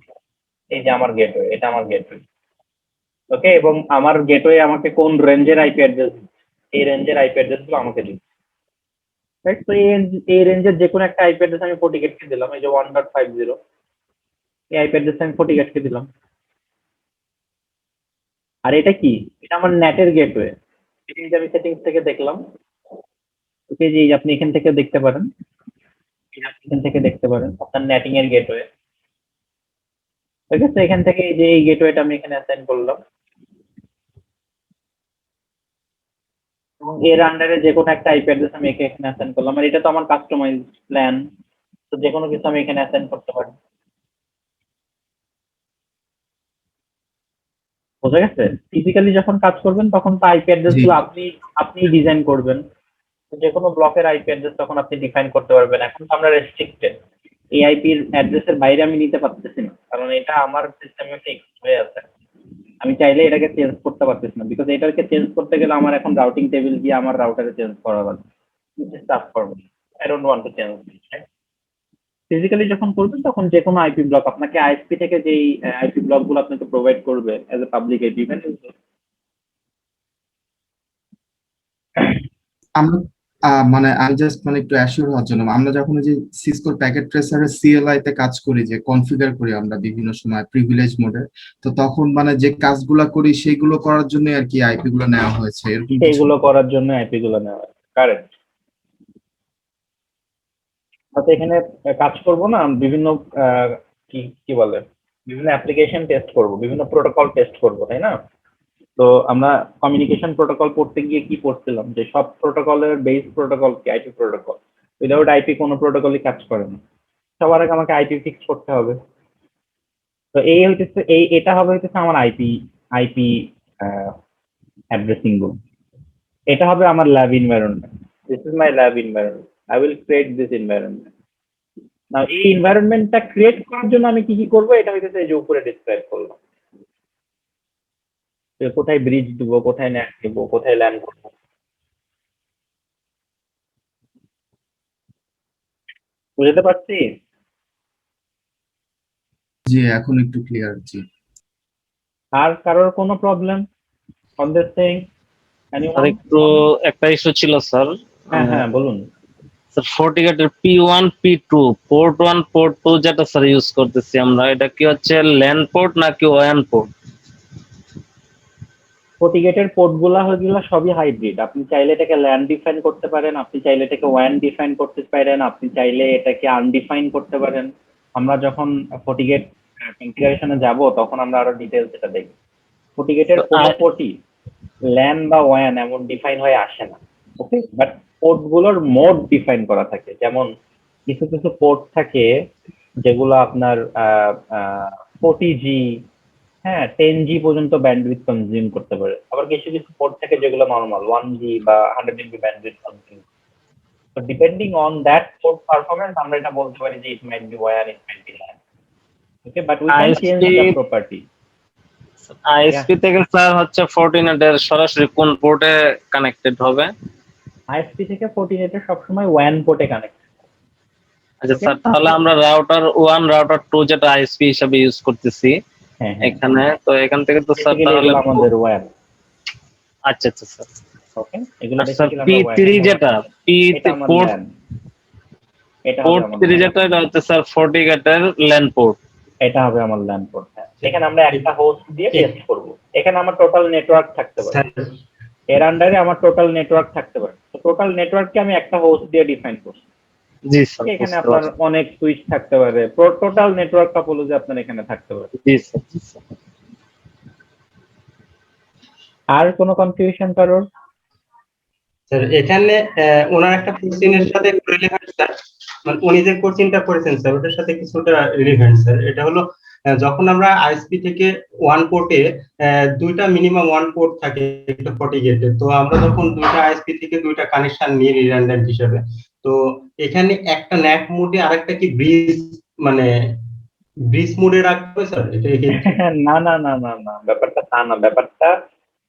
এই যে আমার গেটওয়ে, এটা আমার গেটওয়ে। ওকে, এবং আমার গেটওয়ে আমাকে কোন রেঞ্জের আইপি অ্যাড্রেস, এই রেঞ্জের আইপি অ্যাড্রেস গুলো আমাকে দিচ্ছে, রাইট? তো এই রেঞ্জের যে কোনো একটা আইপি অ্যাড্রেস আমি ফোর্টিগেটকে দিলাম, এই যে 1.50, এই আইপি অ্যাড্রেস আমি ফোর্টিগেটকে দিলাম। আর এটা কি, এটা আমার নেটের গেটওয়ে। এই যে আমি সেটিংস থেকে দেখলাম, ওকে, যে আপনি এখান থেকে দেখতে পারেন, এখান থেকে দেখতে পারেন আপনার নেটিং এর গেটওয়ে। ঠিক আছে, এখান থেকে এই যে এই গেটওয়েটা আমি এখানে অ্যাসাইন করলাম, এবং এর আন্ডারে যে কোনো একটা আইপি অ্যাড্রেস আমি এখানে অ্যাসাইন করলাম। আর এটা তো আমার কাস্টমাইজ প্ল্যান, তো যে কোনো কিছু আমি এখানে অ্যাসাইন করতে পারি। বোঝা গেছে? ফিজিক্যালি যখন কাজ করবেন তখন তো আইপি অ্যাড্রেস গুলো আপনি ডিজাইন করবেন, যে কোনো ব্লকের আইপি অ্যাড্রেস তখন আপনি ডিফাইন করতে পারবেন। এখন তো আমরা রেস্ট্রিক্টেড, এই আইপির অ্যাড্রেসের বাইরে আমি নিতে পারতেছি না, কারণ এটা আমার সিস্টেমে ফিক্সড হয়ে আছে। আমি চাইলে এটাকে চেঞ্জ করতে পারতেছি না, বিকজ এটাকে চেঞ্জ করতে গেলে আমার এখন রাউটিং টেবিল দিয়ে আমার রাউটারে চেঞ্জ করা লাগবে, which is tough for me. I don't want to change this, right? Physically যখন করবেন তখন যে কোনো আইপি ব্লক আপনাকে আইএসপি থেকে যেই আইপি ব্লক গুলো আপনাকে প্রোভাইড করবে অ্যাজ এ পাবলিক আইপি, আমরা মানে আমি জাস্ট মানে একটু অ্যাসিওর হওয়ার জন্য, আমরা যখন এই যে সিসকোর প্যাকেট ট্রেসারের সিএলআই তে কাজ করি, যে কনফিগার করি আমরা বিভিন্ন সময় প্রিভিলেজ মোডে, তো তখন মানে যে কাজগুলা করি সেগুলো করার জন্য আর কি আইপি গুলো নেওয়া হয়েছে, এরকম কিছু? সেইগুলো করার জন্য আইপি গুলো নেওয়া হয়, কারেক্ট। আচ্ছা, এখানে কাজ করব না, বিভিন্ন কি কি বলে, বিভিন্ন অ্যাপ্লিকেশন টেস্ট করব, বিভিন্ন প্রোটোকল টেস্ট করব, তাই না? তো আমরা কমিউনিকেশন প্রোটোকল পড়তে গিয়ে কি পড়ছিলাম, যে সব প্রোটোকলের বেস প্রোটোকল কি আইপি প্রোটোকল। উইদাউট আইপি কোনো প্রোটোকলই কাজ করে না। সবার আগে আমাকে আইপি ফিক্স করতে হবে। তো এই হইতেছে এটা হবে হইতেছে আমার আইপি অ্যাড্রেসিং রুম। এটা হবে আমার lab environment. This is my lab environment, I will create this environment. না, এই এনভায়রনমেন্টটা ক্রিয়েট করার জন্য আমি কি কি করবো, এটা হইতেছে এই যে উপরে ডিসক্রাইব করলাম। যে কোথায় ব্রিজ দিব, কোথায় নেট দিব, কোথায় ল্যান্ড করবো। বুঝতে পারছি? জি, এখন একটু ক্লিয়ার। জি। আর কারোর কোনো প্রবলেম অন দিস থিং? আর একটু একটা ইস্যু ছিল স্যার। হ্যাঁ হ্যাঁ, বলুন। Sir ফোর্টিগেটের P1 P2 port 1 port 2 যেটা স্যার ইউজ করতেছি আমরা, এটা কি হচ্ছে ল্যান পোর্ট নাকি ওয়ান পোর্ট? ফোর্টিগেটের পোর্টগুলা হয়েগুলো সবই হাইব্রিড। আপনি চাইলে এটাকে ল্যান্ড ডিফাইন করতে পারেন, আপনি চাইলে এটাকে ওয়ান ডিফাইন করতে পারেন, আপনি চাইলে এটাকে আনডিফাইন করতে পারেন। আমরা যখন ফোর্টিগেট কনফিগারেশনে যাব তখন আমরা আরো ডিটেলস এটা দেখব। ফোর্টিগেটের কোনো পোর্টই ল্যান বা ওয়ান এমন ডিফাইন হয়ে আসে না, ওকে? বাট পোর্টগুলোর মোড ডিফাইন করা থাকে। যেমন কিছু কিছু পোর্ট থাকে যেগুলো আপনার 40G, হ্যাঁ 10G পর্যন্ত ব্যান্ডউইথ কনজিউম করতে পারে। আবার কিছু কিছু পোর্ট থাকে যেগুলো নর্মাল 1G বা 100 MB ব্যান্ডউইথ কনজিউম। তো depending on that port performance আমরা এটা বলতে পারি যে it might be wire, it might be LAN. Okay, but we can change the property. ISP থেকে স্যার হচ্ছে ফোর্টিনেটের সরাসরি কোন পোর্টে কানেক্টেড হবে? আইএসপি থেকে ফোর্টিনেটের সবসময় ওয়ান পোর্টে কানেক্ট। আচ্ছা স্যার, তাহলে আমরা রাউটার 1 রাউটার 2 যেটা আইএসপি হিসেবে ইউজ করতেছি হ্যাঁ এখানে, তো এখান থেকে তো স্যার বেসিক্যালি তাহলে এগুলো আমাদের ওয়্যার। আচ্ছা আচ্ছা স্যার। ওকে, এগুলো আর স্যার বেসিক্যালি আমরা P3 যেটা এটা আমার পোর্ট ল্যান, এটা হবে পোর্ট আমার 3 LAN। যেটা, এটা হচ্ছে স্যার ফোর্টিগেটের ল্যান পোর্ট। এটা হবে আমার ল্যান পোর্ট। হ্যাঁ, এখানে আমরা একটা হোস্ট দিয়ে টেস্ট করব। এখানে আমার টোটাল নেটওয়ার্ক থাকতে পারে, স্যার এর আন্ডারে আমার টোটাল নেটওয়ার্ক থাকতে পারে। তো টোটাল নেটওয়ার্ককে আমি একটা হোস্ট দিয়ে ডিফাইন করছি। জি স্যার, এখানে বুঝতে আপনার পারছি। অনেক সুইচ থাকতে পারে, টোটাল নেটওয়ার্ক টপোলজি আপনার এখানে থাকতে পারে। জি স্যার, জি স্যার। আর কোনো কনফিউশন কারোর? স্যার এখানে ওনার একটা কোশ্চেনের সাথে একটু রিলেভেন্ট স্যার, মানে উনি যে কোশ্চেনটা করেছেন স্যার ওটার সাথে কিছুটা রিলেভেন্ট স্যার। এটা হলো যখন আমরা আইএসপি থেকে ওয়ান পোর্টে দুইটা মিনিমাম ওয়ান পোর্ট থাকে একটা ফর্টিগেটে, তো আমরা যখন দুইটা আইএসপি থেকে দুইটা কানেকশন নিয়ে রিডান্ডেন্ট হিসেবে, তো এখানে একটা ন্যাট মোডে আরেকটা কি ব্রিজ, মানে ব্রিজ মোডে রাখবে স্যার এটা না না না না না, ব্যাপারটা তা না। ব্যাপারটা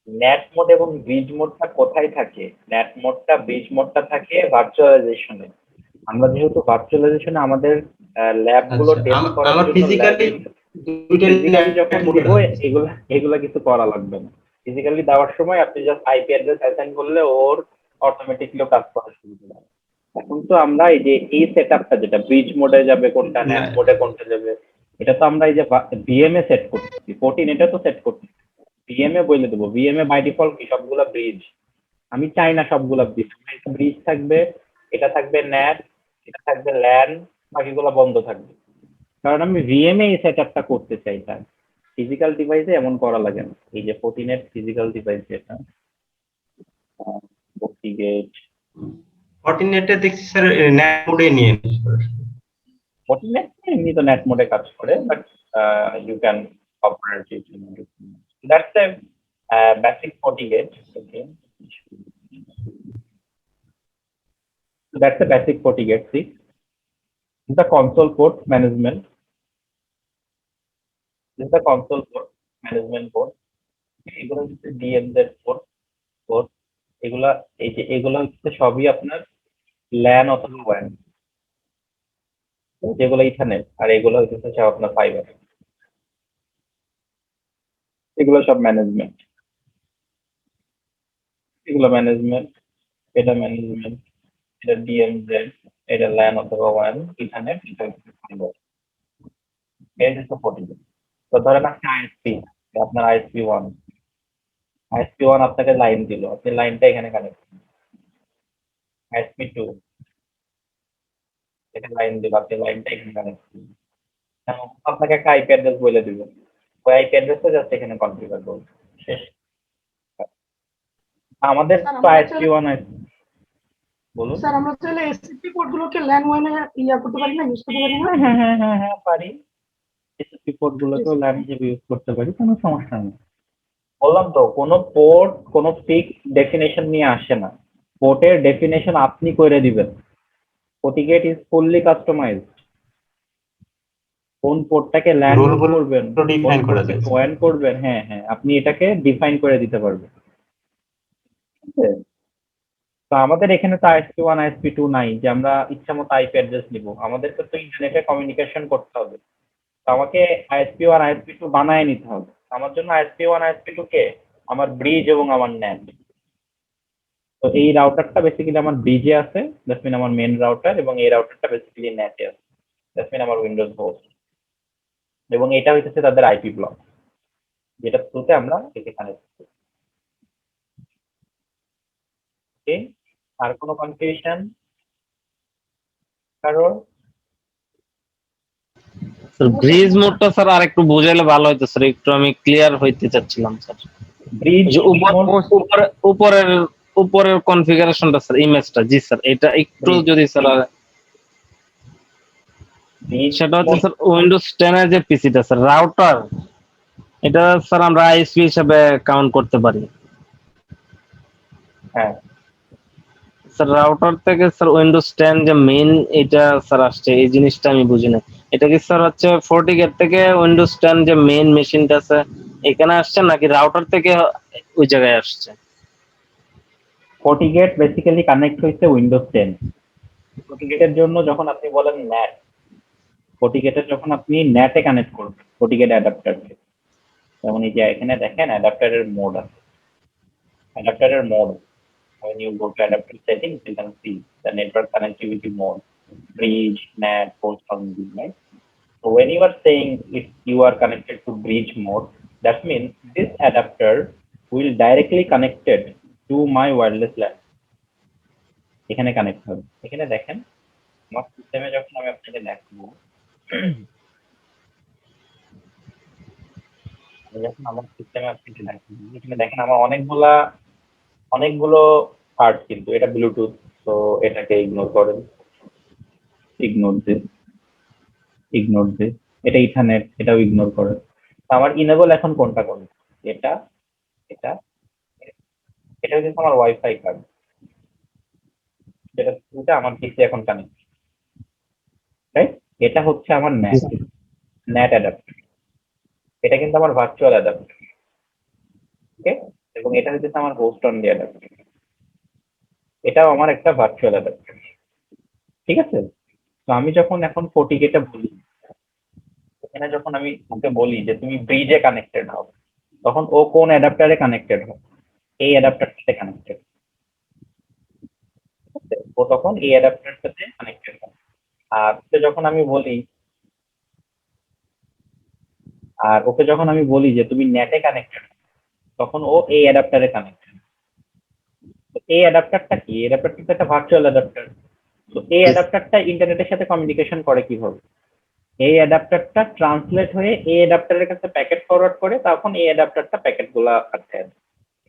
নেট মোড এবং ব্রিজ মোডটা কোথায় থাকে? নেট মোডটা, ব্রিজ মোডটা থাকে ভার্চুয়ালাইজেশনে। আমরা যেহেতু ভার্চুয়ালাইজেশনে আমাদের ল্যাব গুলো আচ্ছা টেস্ট করার আমার জন্য ফিজিক্যালি দুইটা ফিজিক্যালি যখন মোডে দিব, এগুলা কিছু করা লাগবে না। ফিজিক্যালি দেওয়ার সময় আপনি জাস্ট আইপি অ্যাড্রেস অ্যাসাইন করলে ওর অটোমেটিকলি কাজ করা শুরু করে। এখন তো আমরা এই যে এই সেটআপটা, যেটা ব্রিজ মোডে যাবে কোনটা, নেট মোডে কোনটা যাবে, এটা তো আমরা এই যে ভিএমএ সেট করতেছি, 14 এটা তো সেট করতেছি। ভিএমএ বলে দেবো, ভিএমএ বাই ডিফল্ট কি সবগুলা ব্রিজ। আমি চাই না সবগুলা ব্রিজ, ব্রিজ থাকবে, এটা থাকবে ন্যাট, এটা থাকবে ল্যান, বাকিগুলো বন্ধ থাকবে। কারণ আমি ভিএমএ এই সেটআপটা করতে চাই, তাই ফিজিক্যাল ডিভাইসে এমন করা লাগে না। এই যে 14 ফিজিক্যাল ডিভাইস যেটা গেট 14 দেখছি স্যার ন্যাট মোডে নিয়ে নিই। 14 এমনি তো নেট মোডে কাজ করে, but you can operate it in that's a basic FortiGate. Okay, so that's a basic FortiGate. See, the console port management. This is the console port management port. এগুলো হচ্ছে DMZ port port এগুলা, এই যে এগুলো হচ্ছে সবই আপনার LAN অথবা ওয়ান, যেগুলো ইথারনেট, আর এগুলো হচ্ছে আপনার ফাইবার। এগুলো সব ম্যানেজমেন্ট, এগুলো ম্যানেজমেন্ট, এটা ম্যানেজমেন্ট, এটা ডিএমজেড, এটা ল্যান অথবা ওয়ান, ইথারনেট, এটা হচ্ছে ফাইবার। এই হচ্ছে FortiGate। তো ধরেন আপনি আইএসপি, আপনার আইএসপি ওয়ান আপনাকে লাইন দিল, আপনি লাইনটা এখানে কানেক্ট, আইএসপি টু এটা লাইন দিল, আপনি লাইনটা এখানে কানেক্ট করবেন। আপনাকে একটা আইপি অ্যাড্রেস বলে দিবে, ওই আইপি অ্যাড্রেসটা জাস্ট এখানে কনফিগার করবে, শেষ। আমাদের স্যার, তো আমরা আইএসপি ওয়ান বলুন। স্যার আমরা চাইলে এসএসপি পোর্টগুলোকে ল্যান ওয়ানে করতে পারি না, ইউজ করতে পারি না? হ্যাঁ পারি, এসএসপি পোর্ট গুলোকেও ল্যান হিসেবে ইউজ করতে পারি, কোনো সমস্যা নেই। বললাম তো কোনো পোর্ট কোনো ফিক্স ডেফিনেশন নিয়ে আসে না, পোর্টের ডেফিনেশন আপনি করে দিবেন। FortiGate is fully customized. কোন পোর্টটাকে ল্যান Rule-গুলো করবেন, তো define করা যায়। ওয়ান করবেন, হ্যাঁ আপনি এটাকে ডিফাইন করে দিতে পারবেন। ঠিক আছে? তো আমাদের এখানে তো আইএসপি1 আইএসপি2 নাই যে আমরা ইচ্ছা মতো আইপি অ্যাড্রেস নিব, আমাদেরকে তো ইন্টারনেটে কমিউনিকেশন করতে হবে। তো আমাকে আইএসপি1 আইএসপি2 বানায় নিতে হবে। আমার জন্য আইএসপি1 আইএসপি2 কে আমার ব্রিজ এবং আমার ন্যাট। তো এই রাউটারটা বেসিক্যালি আমার ব্রিজে আছে, দ্যাটস মিন আমার মেন রাউটার, এবং এই রাউটারটা বেসিক্যালি ন্যাটে আছে, দ্যাটস মিন আমার উইন্ডোজ হোস্ট, এবং এটা হইতেছে তাদের আইপি ব্লক, যেটা থ্রুতে আমরা একে কানেক্ট করি। ওকে, আর কোনো কনফিউশন কারোর? স্যার ব্রিজ মোডটা স্যার আর একটু বুঝাইলে ভালো হতো স্যার, একটু আমি ক্লিয়ার হইতে চাচ্ছিলাম স্যার। ব্রিজ যে উপরের উপরের কনফিগারেশনটা স্যার, ইমেজটা, জি স্যার এটা একটু যদি স্যার সেটা হচ্ছে স্যার উইন্ডোজ 10 এর যে পিসিটা স্যার, রাউটার এটা স্যার আমরা আইএসপি হিসেবে কাউন্ট করতে পারি। হ্যাঁ স্যার রাউটার থেকে স্যার উইন্ডোজ 10 যে মেইন এটা স্যার আসছে, এই জিনিসটা আমি বুঝি না। এটা কি স্যার হচ্ছে FortiGate থেকে উইন্ডোজ 10 যে মেইন মেশিনটা আছে এখানে আসছে, নাকি রাউটার থেকে ওই জায়গায় আসছে? FortiGate বেসিক্যালি কানেক্ট হয়েছে উইন্ডোজ 10। FortiGate এর জন্য যখন আপনি বলেন ন্যাট, FortiGate এর যখন আপনি ন্যাটে কানেক্ট করবেন FortiGate অ্যাডাপ্টারকে, যেমন এই যে এখানে দেখেন অ্যাডাপ্টারের মোড আছে, অ্যাডাপ্টারের mode, when you go to adapter settings you can see the network connectivity mode, bridge, NAT, host, boundary, right? So when you are saying if you are connected to bridge mode, that means this adapter will directly connected to my wireless LAN. এখানে connect হবে। এখানে দেখেন আমার সিস্টেমে যখন আমি আপনাকে দেখাবো, যখন আমার সিস্টেমে আপনাকে দেখাবো, এখানে দেখেন আমার অনেকগুলো পার্ট, কিন্তু এটা ব্লুটুথ, তো এটাকে ইগনোর করেন, ইগনোর দে, এটা ইথারনেট, এটাও ইগনোর করেন। আমার ইনেবল এখন কোনটা করবে, এটা এটা এটা হচ্ছে আমার ওয়াইফাই কার্ড, যেটা আমার পিসি এখন কানেক্ট, রাইট? এটা হচ্ছে আমার ন্যাট অ্যাডাপ্টার, এটা কিন্তু আমার ভার্চুয়াল অ্যাডাপ্টার, ওকে? এবং এটা হচ্ছে আমার হোস্ট অনলি অ্যাডাপ্টার, এটাও আমার একটা ভার্চুয়াল অ্যাডাপ্টার, ঠিক আছে? তো আমি যখন এখন FortiGate বলি, এখানে যখন আমি ওকে বলি যে তুমি ব্রিজে কানেক্টেড হও, তখন ও কোন অ্যাডাপ্টারে কানেক্টেড হয়? এই অ্যাডাপ্টারটাতে কানেক্টেড, ও তখন এই অ্যাডাপ্টারটাতে কানেক্টেড হয়। আর ওকে যখন আমি বলি যে তুমি নেটে কানেক্টেড, তখন ও এই অ্যাডাপ্টারে কানেক্টেড। তো এই অ্যাডাপ্টারটা কি? এই অ্যাডাপ্টারটা একটা ভার্চুয়াল অ্যাডাপ্টার। তো এই অ্যাডাপ্টারটা ইন্টারনেটের সাথে কমিউনিকেশন করে কিভাবে? এই অ্যাডাপ্টারটা ট্রান্সলেট হয়ে এই অ্যাডাপ্টারের কাছে প্যাকেট ফরওয়ার্ড করে, তখন এই অ্যাডাপ্টারটা প্যাকেট গুলা পাঠায়।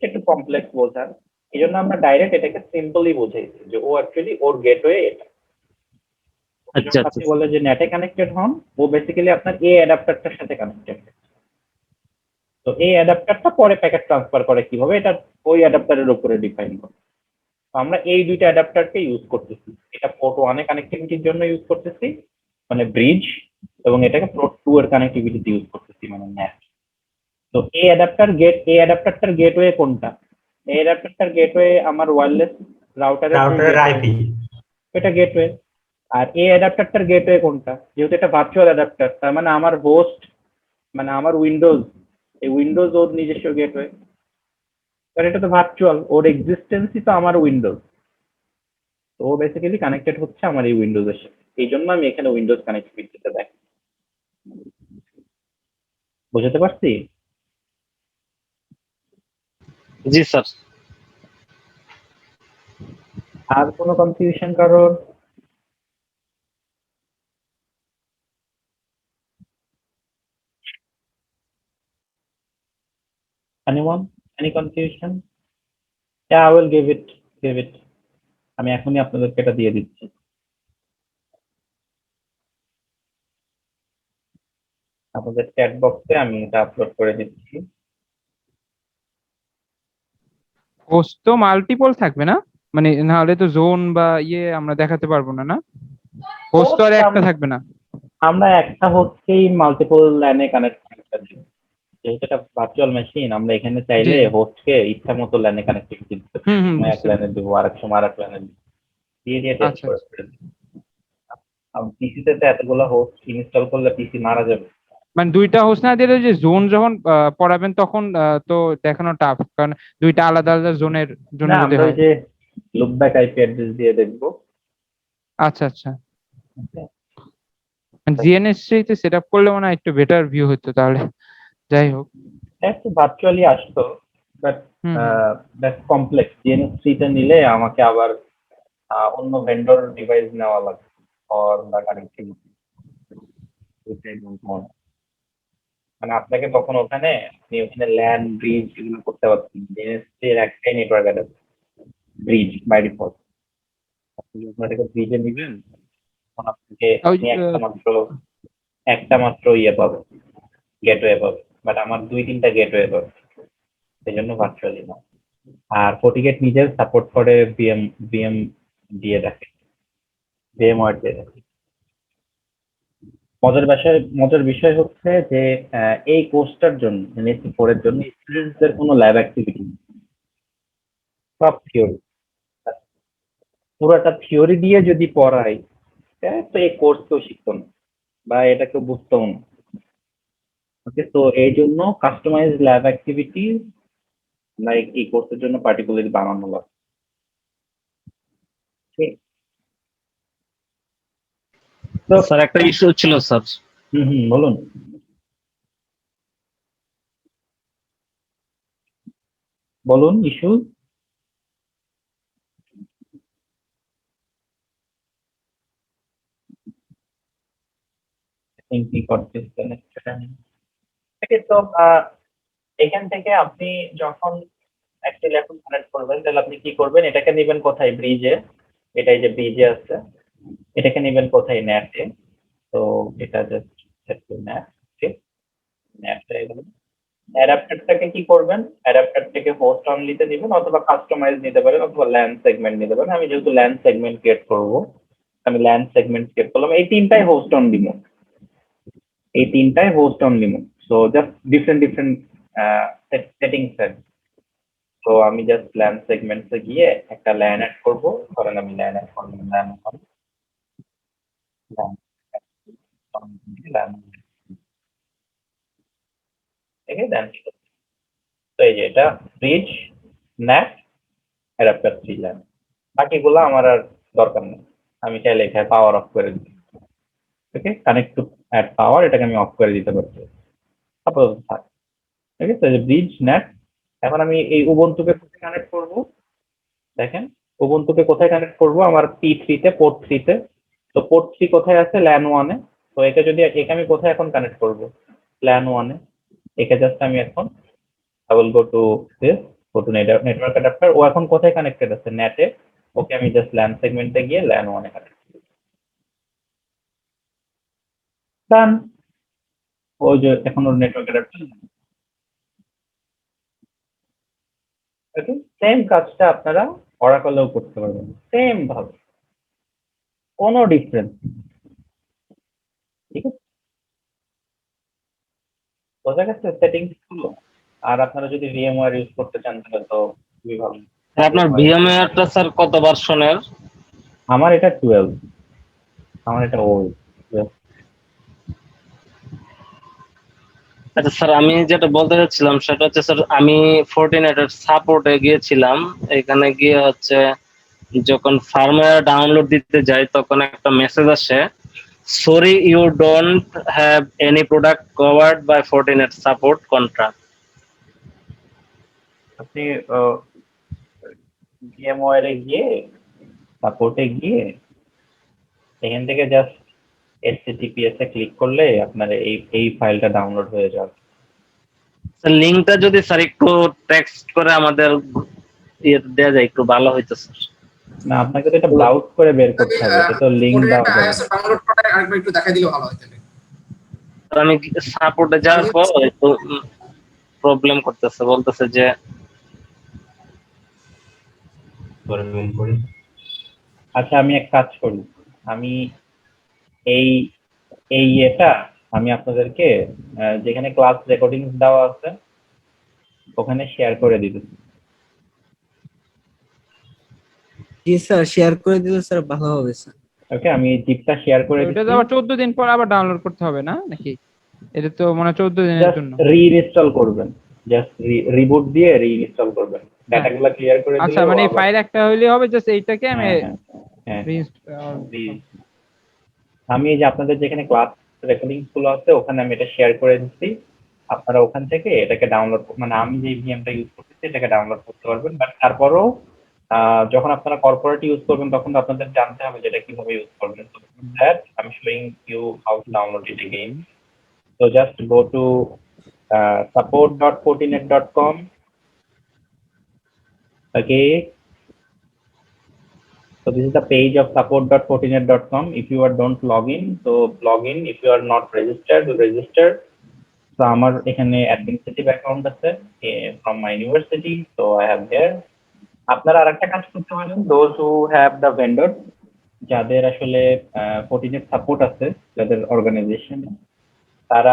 একটু কমপ্লেক্স বোঝার, এই জন্য আমরা ডাইরেক্ট এটাকে সিম্পলি বুঝাইছি যে ও অ্যাকচুয়ালি ওর গেটওয়ে এটা। আচ্ছা আপনি বলে যে নেটে কানেক্টেড হন, ও বেসিক্যালি আপনার এই অ্যাডাপ্টারটার সাথে কানেক্টেড। তো এই অ্যাডাপ্টারটা পরে প্যাকেট ট্রান্সফার করে কিভাবে, এটা ওই অ্যাডাপ্টারের উপরে ডিফাইন করে। তো আমরা এই দুইটা অ্যাডাপ্টারকে ইউজ করতেছি, এটা পোর্ট 1 এ কানেক্টিভিটির জন্য ইউজ করতেছি মানে ব্রিজ, এবং এটাকে পোর্ট 2 এর কানেক্টিভিটিতে ইউজ করতেছি মানে ন্যাট। তো এই অ্যাডাপ্টারটার গেটওয়ে কোনটা? এই অ্যাডাপ্টারটার গেটওয়ে আমার ওয়্যারলেস রাউটারের আইপি, এটা গেটওয়ে। আর এই অ্যাডাপ্টারটার গেটওয়ে কোনটা? যেহেতু এটা ভার্চুয়াল অ্যাডাপ্টার, তার মানে আমার হোস্ট মানে আমার উইন্ডোজ, এই উইন্ডোজ ওর নিজস্ব গেটওয়ে, কারণ এটা তো ভার্চুয়াল, ওর এক্সিস্টেন্সই তো আমার উইন্ডোজ, তো ও বেসিক্যালি কানেক্টেড হচ্ছে আমার এই উইন্ডোজের সাথে, এই জন্য আমি এখানে উইন্ডোজ কানেক্টিভিটিটা দেখ, বুঝতে পারছি? জি স্যার। আর কোনো কনফিউশন কারোর? Anyone? Any confusion? Yeah, I will give it. আমি এখনই আপনাদেরকে এটা দিয়ে দিচ্ছি। আপনাদের চ্যাট বক্সে আমি এটা আপলোড করে দিচ্ছি। হোস্ট তো মাল্টিপল থাকবে না, মানে নাহলে তো জোন বা ইয়ে আমরা দেখাতে পারবো না, না? হোস্ট তো আর একটা থাকবে না। আমরা একটা হোস্টকেই মাল্টিপল ল্যানে কানেক্ট করতে দিই, যেহেতু এটা ভার্চুয়াল মেশিন, আমরা এখানে চাইলে জি। হোস্টকে ইচ্ছা মতো ল্যানে কানেক্টিভিটি দিতে পারি। হুম, এক বুঝতে ল্যানে দিব, আরেক সময় আরেক ল্যানে দিব, দিয়ে টেস্ট আচ্ছা, করে দিই। পিসিতে তো এতগুলো হোস্ট ইনস্টল করলে পিসি মারা যাবে। মানে দুইটা হোস্ট না দিলে যে জোন যখন পড়াবেন তখন তো দেখানো টাফ, কারণ দুইটা আলাদা আলাদা জোনের জন্য না, যদি আমরা ওই হয়। যে লুপ ব্যাক আইপি অ্যাড্রেস দিয়ে দেখবো। আচ্ছা আচ্ছা, জিএনএসসি তে সেট আপ করলে মনে হয় একটু বেটার ভিউ হতো তাহলে। যাই হোক, একটু ভার্চুয়ালি আসতো, বাট হুম দ্যাটস কমপ্লেক্স। জিএনএস3 তে নিলে আমাকে আবার অন্য ভেন্ডর ডিভাইস নেওয়া লাগবে ফর দ্য কানেক্টিভিটি। মানে আপনাকে তখন ওখানে আপনি ওখানে ল্যান ব্রিজ এগুলো করতে পারছেন। জিএনএস3 এর একটাই network address, bridge by default. আপনি যখন এটাকে ব্রিজে নিবেন তখন আপনাকে ওই আপনি একটা মাত্র ইয়ে পাবেন, গেটওয়ে পাবেন। বাট আমার 2-3টা গেটওয়ে পাবে, সেই জন্য ভার্চুয়ালি না। আর ফর্টিগেট নিজের সাপোর্ট করে ভিএম দিয়ে রাখে, ভিএমওয়ার দিয়ে রাখে। মজার বিষয় হচ্ছে যে এই কোর্সটার জন্য এনএসসি 4 এর জন্য স্টুডেন্টসদের কোনো ল্যাব অ্যাক্টিভিটি নেই, সব থিওরি। পুরোটা থিওরি দিয়ে যদি পড়াই তো এই কোর্স কেউ শিখতো না বা এটা কেউ বুঝতেও না। ওকে, তো এই জন্য কাস্টমাইজ ল্যাব অ্যাক্টিভিটি লাইক এই কোর্সের জন্য পার্টিকুলারলি বানানো লাগে। ঠিক? তো স্যার একটা ইস্যু ছিল স্যার। বলুন। বলুন ইস্যু। কি করতেছেন? তো এখান থেকে আপনি যখন একটা ল্যাপটপ কানেক্ট করবেন তাহলে আপনি কি করবেন, এটাকে নেবেন কোথায়? ব্রিজে। এটাই যে ব্রিজে আছে, এটাকে নেবেন কোথায়? ন্যাটে। তো এটা জাস্ট সেট টু ন্যাট। ঠিক, ন্যাটে অ্যাডাপ্টারটাকে কি করবেন, অ্যাডাপ্টারটাকে হোস্ট অনলিতে নেবেন অথবা কাস্টমাইজ নিতে পারেন অথবা ল্যান সেগমেন্ট নিতে পারেন। আমি যেহেতু ল্যান সেগমেন্ট ক্রিয়েট করবো, আমি ল্যান সেগমেন্ট ক্রিয়েট করলাম। এই তিনটাই হোস্ট অনলি মোড, এই তিনটাই host only mode. So just different settings আছে। তো আমি জাস্ট ল্যান সেগমেন্টসে গিয়ে একটা ল্যান অ্যাড করবো। ধরেন আমি ল্যান অ্যাড করলাম, ল্যান থেকে ল্যান। তো এই যে এটা ব্রিজ, ন্যাট, অ্যাডাপ্টার 3 ল্যান। বাকিগুলো আমার আর দরকার নেই, আমি চাইলে এখানে পাওয়ার অফ করে দিই। ওকে, কানেক্ট টু অ্যাড পাওয়ার, এটাকে আমি অফ করে দিতে পারছি। আপাতত থাক। ঠিক আছে, ব্রিজ, ন্যাট। এখন আমি এই উবুন্টুকে কোথায় কানেক্ট করব? দেখেন, উবুন্টুকে কোথায় কানেক্ট করব? আমার P3 তে, পোর্ট 3 তে। তো পোর্ট 3 কোথায় আছে? ল্যান 1 এ। তো একে যদি একে আমি কোথায় এখন কানেক্ট করব? ল্যান 1 এ। একে জাস্ট আমি এখন I will go to this, go to network adapter. ও এখন কোথায় কানেক্টেড আছে? নেটে। ওকে আমি জাস্ট ল্যান সেগমেন্টে গিয়ে ল্যান 1 এ কানেক্ট করি। ডান। ওই যে এখন ওর নেটওয়ার্ক অ্যাডাপ্টার। ওকে, সেম কাজটা আপনারা অরাকলেও করতে পারবেন সেম ভাবে, কোনো ডিফারেন্স। ঠিক আছে, বোঝা গেছে সেটিংস গুলো? আর আপনারা যদি VMware ইউজ করতে চান তাহলে তো খুবই ভালো। আপনার ভিএমওয়্যারটা স্যার কত ভার্সনের? আমার এটা 12, আমার এটা ওল্ড। আচ্ছা স্যার, আমি যেটা বলতে চাচ্ছিলাম সেটা হচ্ছে স্যার, আমি ফোর্টিনেটের সাপোর্টে গিয়েছিলাম। এখানে গিয়ে হচ্ছে যখন ফার্মওয়্যার ডাউনলোড দিতে যাই তখন একটা মেসেজ আসে, sorry you don't have any product covered by Fortinet support contract. আপনি VMware এ গিয়ে সাপোর্টে গিয়ে এখান থেকে জাস্ট HTTPS এ ক্লিক করলে আপনার এই ফাইলটা ডাউনলোড হয়ে যাবে। লিঙ্কটা যদি স্যার একটু টেক্সট করে আমাদের দেওয়া যায় একটু ভালো হইতো স্যার। না, আপনাকে তো এটা ব্রাউজ করে বের করতে হবে, এটা তো লিংক দেওয়া যাবে না। ডাউনলোড করে আরেকবার একটু দেখা দিলে ভালো হয় তাহলে। আমি সাপোর্টে যাওয়ার পর একটু প্রবলেম করতেছে, বলতেছে যে আচ্ছা, আমি এক কাজ করি, আমি এই এটা আমি আপনাদেরকে যেখানে ক্লাস রেকর্ডিং দেওয়া আছে ওখানে শেয়ার করে দিতেছি। জি স্যার, শেয়ার করে দিলে স্যার ভালো হবে স্যার। ওকে, আমি এই জিপটা শেয়ার করে ওটা তো দিচ্ছি। আবার 14 দিন পর আবার ডাউনলোড করতে হবে না নাকি? এটা তো মানে 14 দিনের জন্য। রিইনস্টল করবেন, জাস্ট রিবুট দিয়ে রিইনস্টল করবেন, ডাটাগুলো ক্লিয়ার করে দিলে। আচ্ছা, মানে ফাইল একটা হইলে হবে, জাস্ট এইটাকে আমি হ্যাঁ, reinstall- আমি এই যে আপনাদের যেখানে ক্লাস রেকর্ডিং গুলো আছে ওখানে আমি এটা শেয়ার করে দিচ্ছি, আপনারা ওখান থেকে এটাকে ডাউনলোড, মানে আমি যে ভিএমটা ইউজ করতেছি এটাকে ডাউনলোড করতে পারবেন। বাট তারপরও যখন আপনারা কর্পোরেট ইউজ করবেন তখন তো আপনাদের জানতে হবে যে এটা কিভাবে ইউজ করবেন। So for that I'm showing you how to download it again. So just go to support.fortinet.com. Okay. So this is the page of support.fortinet.com. If you don't log in, so log in. If you are not registered, register. So আমার এখানে administrative account আছে from my university, so I have there. আপনারা আরেকটা কাজ করতে পারেন, those who have the vendor, যাদের আসলে Fortinet সাপোর্ট আছে, যাদের অর্গানাইজেশন, তারা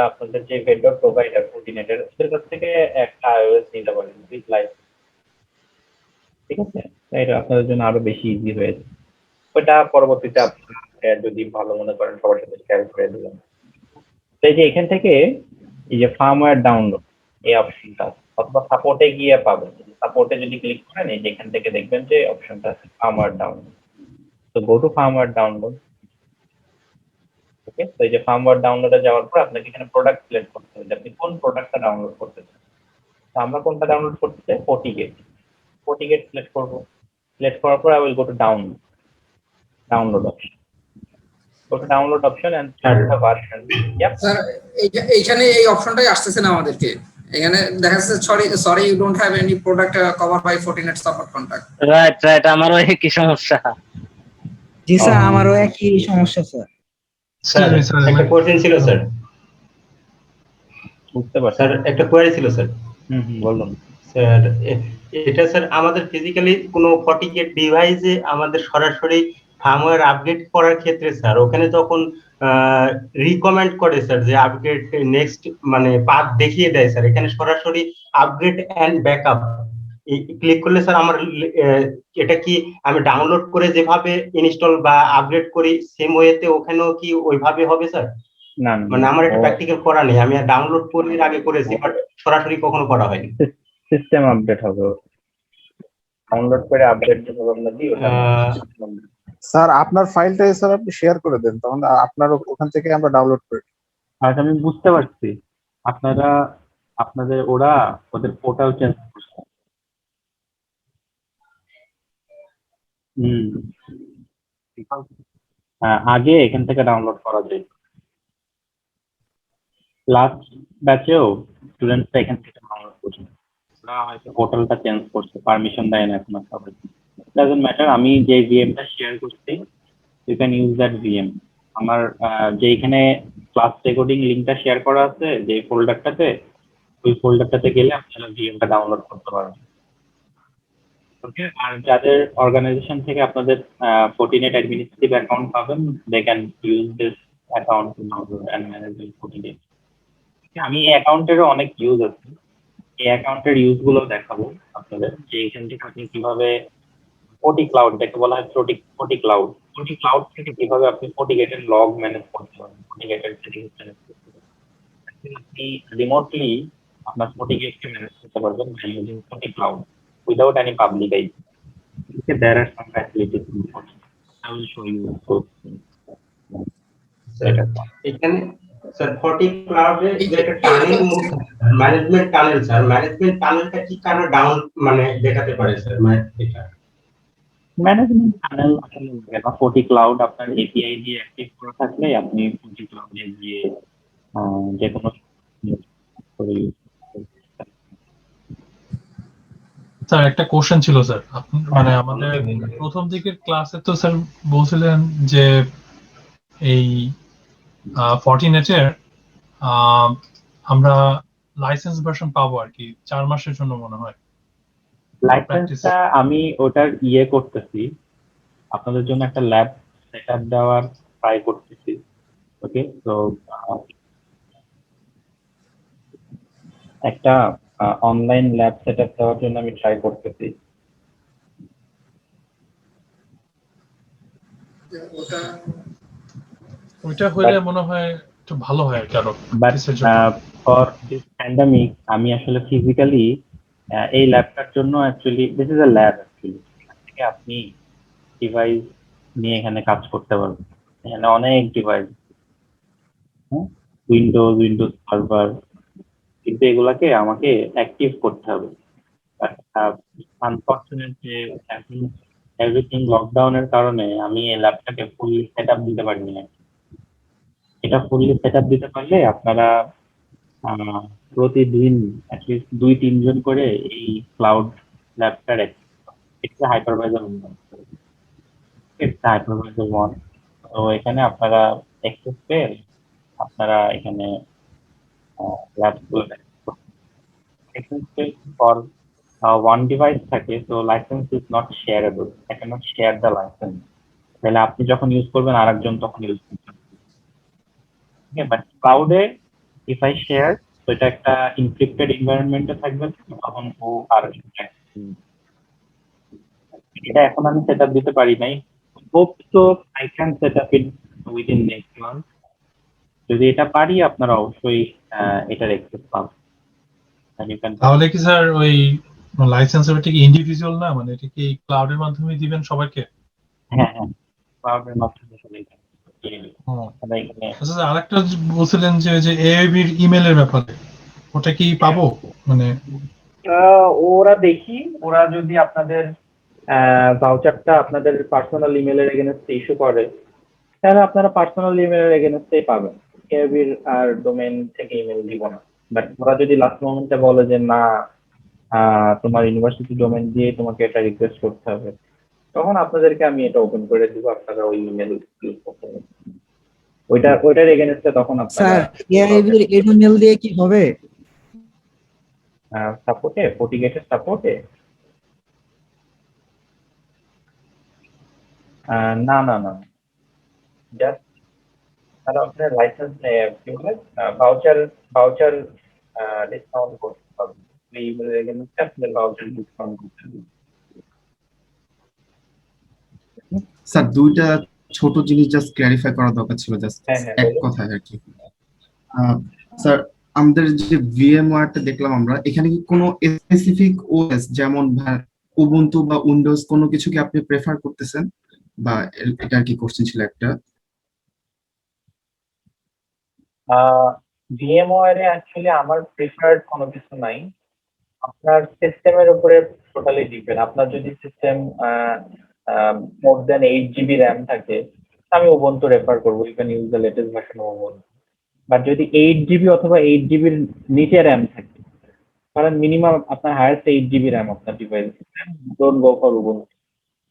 আপনাদের যে ভেন্ডর প্রোভাইডার Fortinet-এর ওদের কাছ থেকে একটা iOS নিতে পারেন উইথ লাইসেন্স। ঠিক আছে, এটা আপনাদের জন্য আরো বেশি ইজি হয়েছে। ওটা পরবর্তীতে আপনারা যদি ভালো মনে করেন সবার সাথে শেয়ার করে দিবেন। এই যে এখান থেকে এই যে ফার্মওয়্যার ডাউনলোড এই অপশনটা অথবা সাপোর্টে গিয়ে পাবেন, সাপোর্টে যদি ক্লিক করেন এই যে এখান থেকে দেখবেন যে অপশনটা আছে ফার্মওয়্যার ডাউনলোড। তো গো টু ফার্মওয়্যার ডাউনলোড। ওকে, তো এই যে ফার্মওয়্যার ডাউনলোডে যাওয়ার পর আপনাকে এখানে প্রোডাক্ট সিলেক্ট করতে হবে, আপনি কোন প্রোডাক্টটা ডাউনলোড করতে চান। তো আমরা কোনটা ডাউনলোড করতে চাই, FortiGate সিলেক্ট করব। সিলেক্ট করার পর I will go to download option. Go to download option and start the version. Yep. Sir এইখানে এই অপশনটাই আসতেছে না আমাদেরকে। এখানে দেখা যাচ্ছে sorry you don't have any product cover by Fortinet support contract. Right, আমারও একই সমস্যা। জি স্যার, আমারও একই সমস্যা স্যার। স্যার একটা কোয়েশ্চেন ছিল স্যার। বুঝতে পারছি স্যার, একটা কোয়েরি ছিল স্যার। বলুন স্যার, এটা স্যার আমাদের ফিজিক্যালি কোনো FortiGate ডিভাইসে আমাদের সরাসরি ফার্মওয়্যার আপডেট করার ক্ষেত্রে স্যার ওখানে তখন রিকমেন্ড করে স্যার যে আপগ্রেড নেক্সট মানে পাথ দেখিয়ে দেয় স্যার, এখানে সরাসরি আপগ্রেড এন্ড ব্যাকআপ ক্লিক করলে স্যার আমার এটা কি আমি ডাউনলোড করে যেভাবে ইনস্টল বা আপগ্রেড করি সেম ওয়েতে ওখানেও কি ওইভাবে হবে স্যার? না, মানে আমার এটা প্র্যাকটিক্যাল করা নেই, আমি ডাউনলোড করে আগে করেছি বাট সরাসরি কখনো করা হয়নি। সিস্টেম আপডেট হবে, ডাউনলোড করে আপডেট হবে আপনাকে। স্যার আপনার ফাইলটাই স্যার আপনি শেয়ার করে দেন, তখন আপনার ওখান থেকে আমরা ডাউনলোড করি। আচ্ছা, আমি বুঝতে পারছি, আপনাদের ওদের পোর্টাল চেঞ্জ করছে। আগে এখান থেকে ডাউনলোড করা যায়, লাস্ট ব্যাচেও স্টুডেন্টরা এখান থেকে ডাউনলোড করছে, ওরা হয়তো পোর্টালটা চেঞ্জ করছে, পারমিশন দেয় না এখন সবাই। ডাজন্ট ম্যাটার, আমি যে ভিএমটা শেয়ার করছি you can use that VM. আমার যেখানে ক্লাস রেকর্ডিং লিঙ্কটা শেয়ার করা আছে যে ফোল্ডারটাতে, ওই ফোল্ডারটাতে গেলে আপনারা ভিএমটা ডাউনলোড করতে পারবেন। ওকে, আর যাদের অর্গানাইজেশন থেকে আপনাদের Fortinet অ্যাডমিনিস্ট্রেটিভ অ্যাকাউন্ট পাবেন, they can use this account to download and manage Fortinet। আমি এই অ্যাকাউন্টেরও অনেক ইউজ আছে, এই অ্যাকাউন্টের ইউজ গুলো দেখাবো আপনাদের, যে এখান থেকে আপনি কিভাবে FortiCloud, যাকে বলা হয় FortiCloud থেকে কিভাবে আপনি FortiGate-এর লগ ম্যানেজ করতে পারেন, FortiGate-এর সেটিংস ম্যানেজ করতে পারেন। আপনি রিমোটলি আপনার FortiGate-কে ম্যানেজ করতে পারবেন by using FortiCloud without any public IP. Okay, there are some facilities in Fortinet. I will show you those things. Sir এখানে স্যার ফর্টি ক্লাউডে যে একটা tunnel move management tunnel sir management টানেলটা কি কারণে ডাউন মানে দেখাতে পারে স্যার মানে এটা ম্যানেজমেন্ট প্যানেল আসলে লাগে না। FortiCloud আপনার এপিআই দিয়ে অ্যাক্টিভ করা থাকলে আপনি FortiCloud এ গিয়ে যে কোনো করে use করতে পারেন। স্যার একটা কোশ্চেন ছিল স্যার মানে আমাদের প্রথম দিকের ক্লাসে তো স্যার বলছিলেন যে এই ফর্টিনেটের আমরা লাইসেন্স ভার্সন পাবো আর কি 4 মাসের জন্য মনে হয়। লাইসেন্সটা আমি ওটার করতেছি, আপনাদের জন্য একটা ল্যাব সেটআপ দেওয়ার ট্রাই করতেছি। ওকে, তো একটা অনলাইন ল্যাব সেটআপ দেওয়ার জন্য আমি ট্রাই করতেছি। ওইটা হইলে মনে হয় একটু ভালো হয় আর কি আরো। বাট ফর দিস প্যান্ডামিক আমি আসলে ফিজিক্যালি এই ল্যাবটার জন্য actually this is a lab actually থেকে আপনি ডিভাইস নিয়ে এখানে কাজ করতে পারবেন। এখানে অনেক ডিভাইস, উইন্ডোজ সার্ভার, কিন্তু এগুলাকে আমাকে অ্যাক্টিভ করতে হবে। আনফরচুনেট যে এখন এভরিথিং লকডাউনের কারণে আমি এই ল্যাবটাকে ফুললি সেটআপ দিতে পারিনি। এটা ফুললি সেটআপ দিতে পারলে আপনারা প্রতিদিন অ্যাটলিস্ট 2-3 জন করে এই ক্লাউড ল্যাবটার একটা হাইপারভাইজার ওয়ান, তো এখানে আপনারা অ্যাক্সেস পেয়ে আপনারা এখানে ল্যাবগুলো ফর ওয়ান ডিভাইস থাকে, তো licence is not shareable, I can not share the licence. তাহলে আপনি যখন ইউজ করবেন আরেকজন তখন ইউজ করতে পারবেন। বাট ক্লাউডে ইফ আই শেয়ার, তো এটা একটা ইনক্রিপ্টেড এনভায়রনমেন্টে থাকবে, তখন ও আর এটা এখন আমি সেটআপ দিতে পারি নাই। Hope so I can setup it within next month. যদি এটা পারি আপনারা অবশ্যই এটার অ্যাক্সেস পাবেন। তাহলে কি স্যার ওই লাইসেন্স এটা কি ইন্ডিভিজুয়াল না, মানে এটা কি ক্লাউডের মাধ্যমে দিবেন সবাইকে? হ্যাঁ, ক্লাউডের মাধ্যমে সবাইকে। আচ্ছা স্যার, আরেকটা বলছিলেন যে এআইবির ইমেলের ব্যাপারে, ওটা কি পাবো? মানে ওরা দেখি, ওরা যদি আপনাদের ভাউচারটা আপনাদের পার্সোনাল ইমেলের এগেইনস্টে ইস্যু করে, তাহলে আপনারা পার্সোনাল ইমেলের এগেইনস্টেই পাবেন। এআইবির আর ডোমেইন থেকে ইমেল দিব না। বাট ওরা যদি লাস্ট মোমেন্টে বলে যে না তোমার ইউনিভার্সিটি ডোমেইন দিয়ে তোমাকে এটা রিকোয়েস্ট করতে হবে, তখন আপনাদেরকে আমি এটা ওপেন করে দিব, আপনারা ওই ইমেল ইউজ করতে পারবেন। ওইটার এগেইনস্টে তখন আপনারা স্যার এআইবির ইমেল দিয়ে কি হবে? সাপোর্টে FortiGate সাপোর্টে না, জাস্ট তারা আপনার লাইসেন্স কি বলে ভাউচার ডিসকাউন্ট করতে পারবে। এই ইমেল এগেইনস্টে আপনাদের ভাউচার ডিসকাউন্ট করতে হবে। স্যার দুইটা ছোট জিনিস জাস্ট ক্ল্যারিফাই করা দরকার ছিল, জাস্ট হ্যাঁ, এক কথায় আর কি। স্যার আমাদের যে ভিএমওয়ারটা দেখলাম আমরা, এখানে কি কোনো স্পেসিফিক ওএস যেমন উবুন্টু বা উইন্ডোজ কোনো কিছু কি আপনি প্রেফার করতেছেন, বা এটা আর কি কোশ্চেন ছিল একটা। ভিএমওয়ারে অ্যাকচুয়ালি আমার প্রিফার্ড কোনো কিছু নাই, আপনার সিস্টেমের উপরে টোটালি ডিপেন্ড। আপনার যদি system more than 8 GB RAM থাকে, আমি উবুন্টু রেফার করবো, you can use the latest version of Ubuntu. But যদি 8 GB অথবা 8 GB নিচে র্যাম থাকে, কারণ মিনিমাম আপনার হায়েস্ট 8 GB র্যাম আপনার device, don't go for Ubuntu,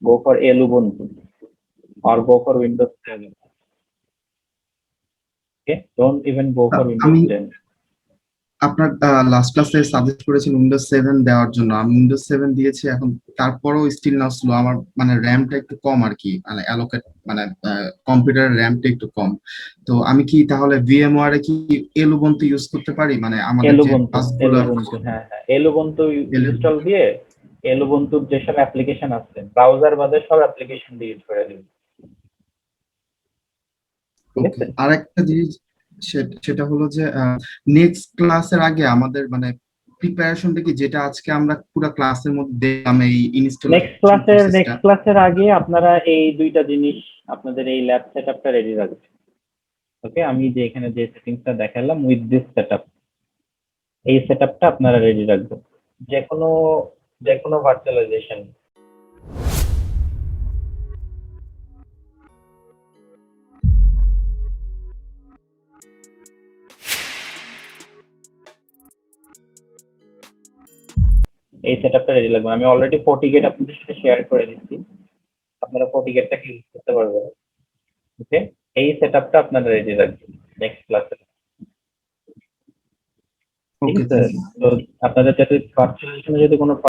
go for L Ubuntu or go for Windows 7. Okay, don't even go for Windows 10. আপনার last ক্লাসে suggest করেছেন উইন্ডোজ 7 দেওয়ার জন্য, আমি উইন্ডোজ 7 দিয়েছি, এখন তারপরেও স্টিল না স্লো, আমার মানে র্যামটা একটু কম আর কি, মানে অ্যালোকেট মানে কম্পিউটারের র্যামটা একটু কম। তো আমি কি তাহলে ভিএমওয়ারে কি এল উবুন্টু ইউজ করতে পারি? মানে আমাদের যে পাসগুলো, হ্যাঁ এল উবুন্টু ইনস্টল দিয়ে এল উবুন্টুর যেসব অ্যাপ্লিকেশন আছে ব্রাউজার বাদে সব অ্যাপ্লিকেশন ডিলিট করে দিন। আরেকটা জিনিস সেটা হলো যে নেক্সট ক্লাসের আগে আমাদের মানে প্রিপারেশনটা কি যেটা আজকে আমরা পুরো ক্লাসের মধ্যে দেখলাম এই নেক্সট ক্লাসের আগে আপনারা এই দুইটা জিনিস আপনাদের এই ল্যাব সেটআপটা রেডি রাখবেন। ওকে, আমি যে এখানে যে সেটিংসটা দেখালাম উইথ দিস সেটআপ, এই সেটআপটা আপনারা রেডি রাখবেন যে কোনো ভার্চুয়ালাইজেশন। এই সেটআপটা রেডি লাগবে। আমি অলরেডি FortiGate আপনাদের সাথে শেয়ার করে দিচ্ছি, আপনারা FortiGate-টাকে ইউজ করতে পারবেন। ওকে, এই সেটআপটা আপনারা রেডি রাখবেন নেক্সট ক্লাসে। ঠিক আছে, তো আপনাদের যাতে ভার্চুয়ালাইজেশনে যদি কোনো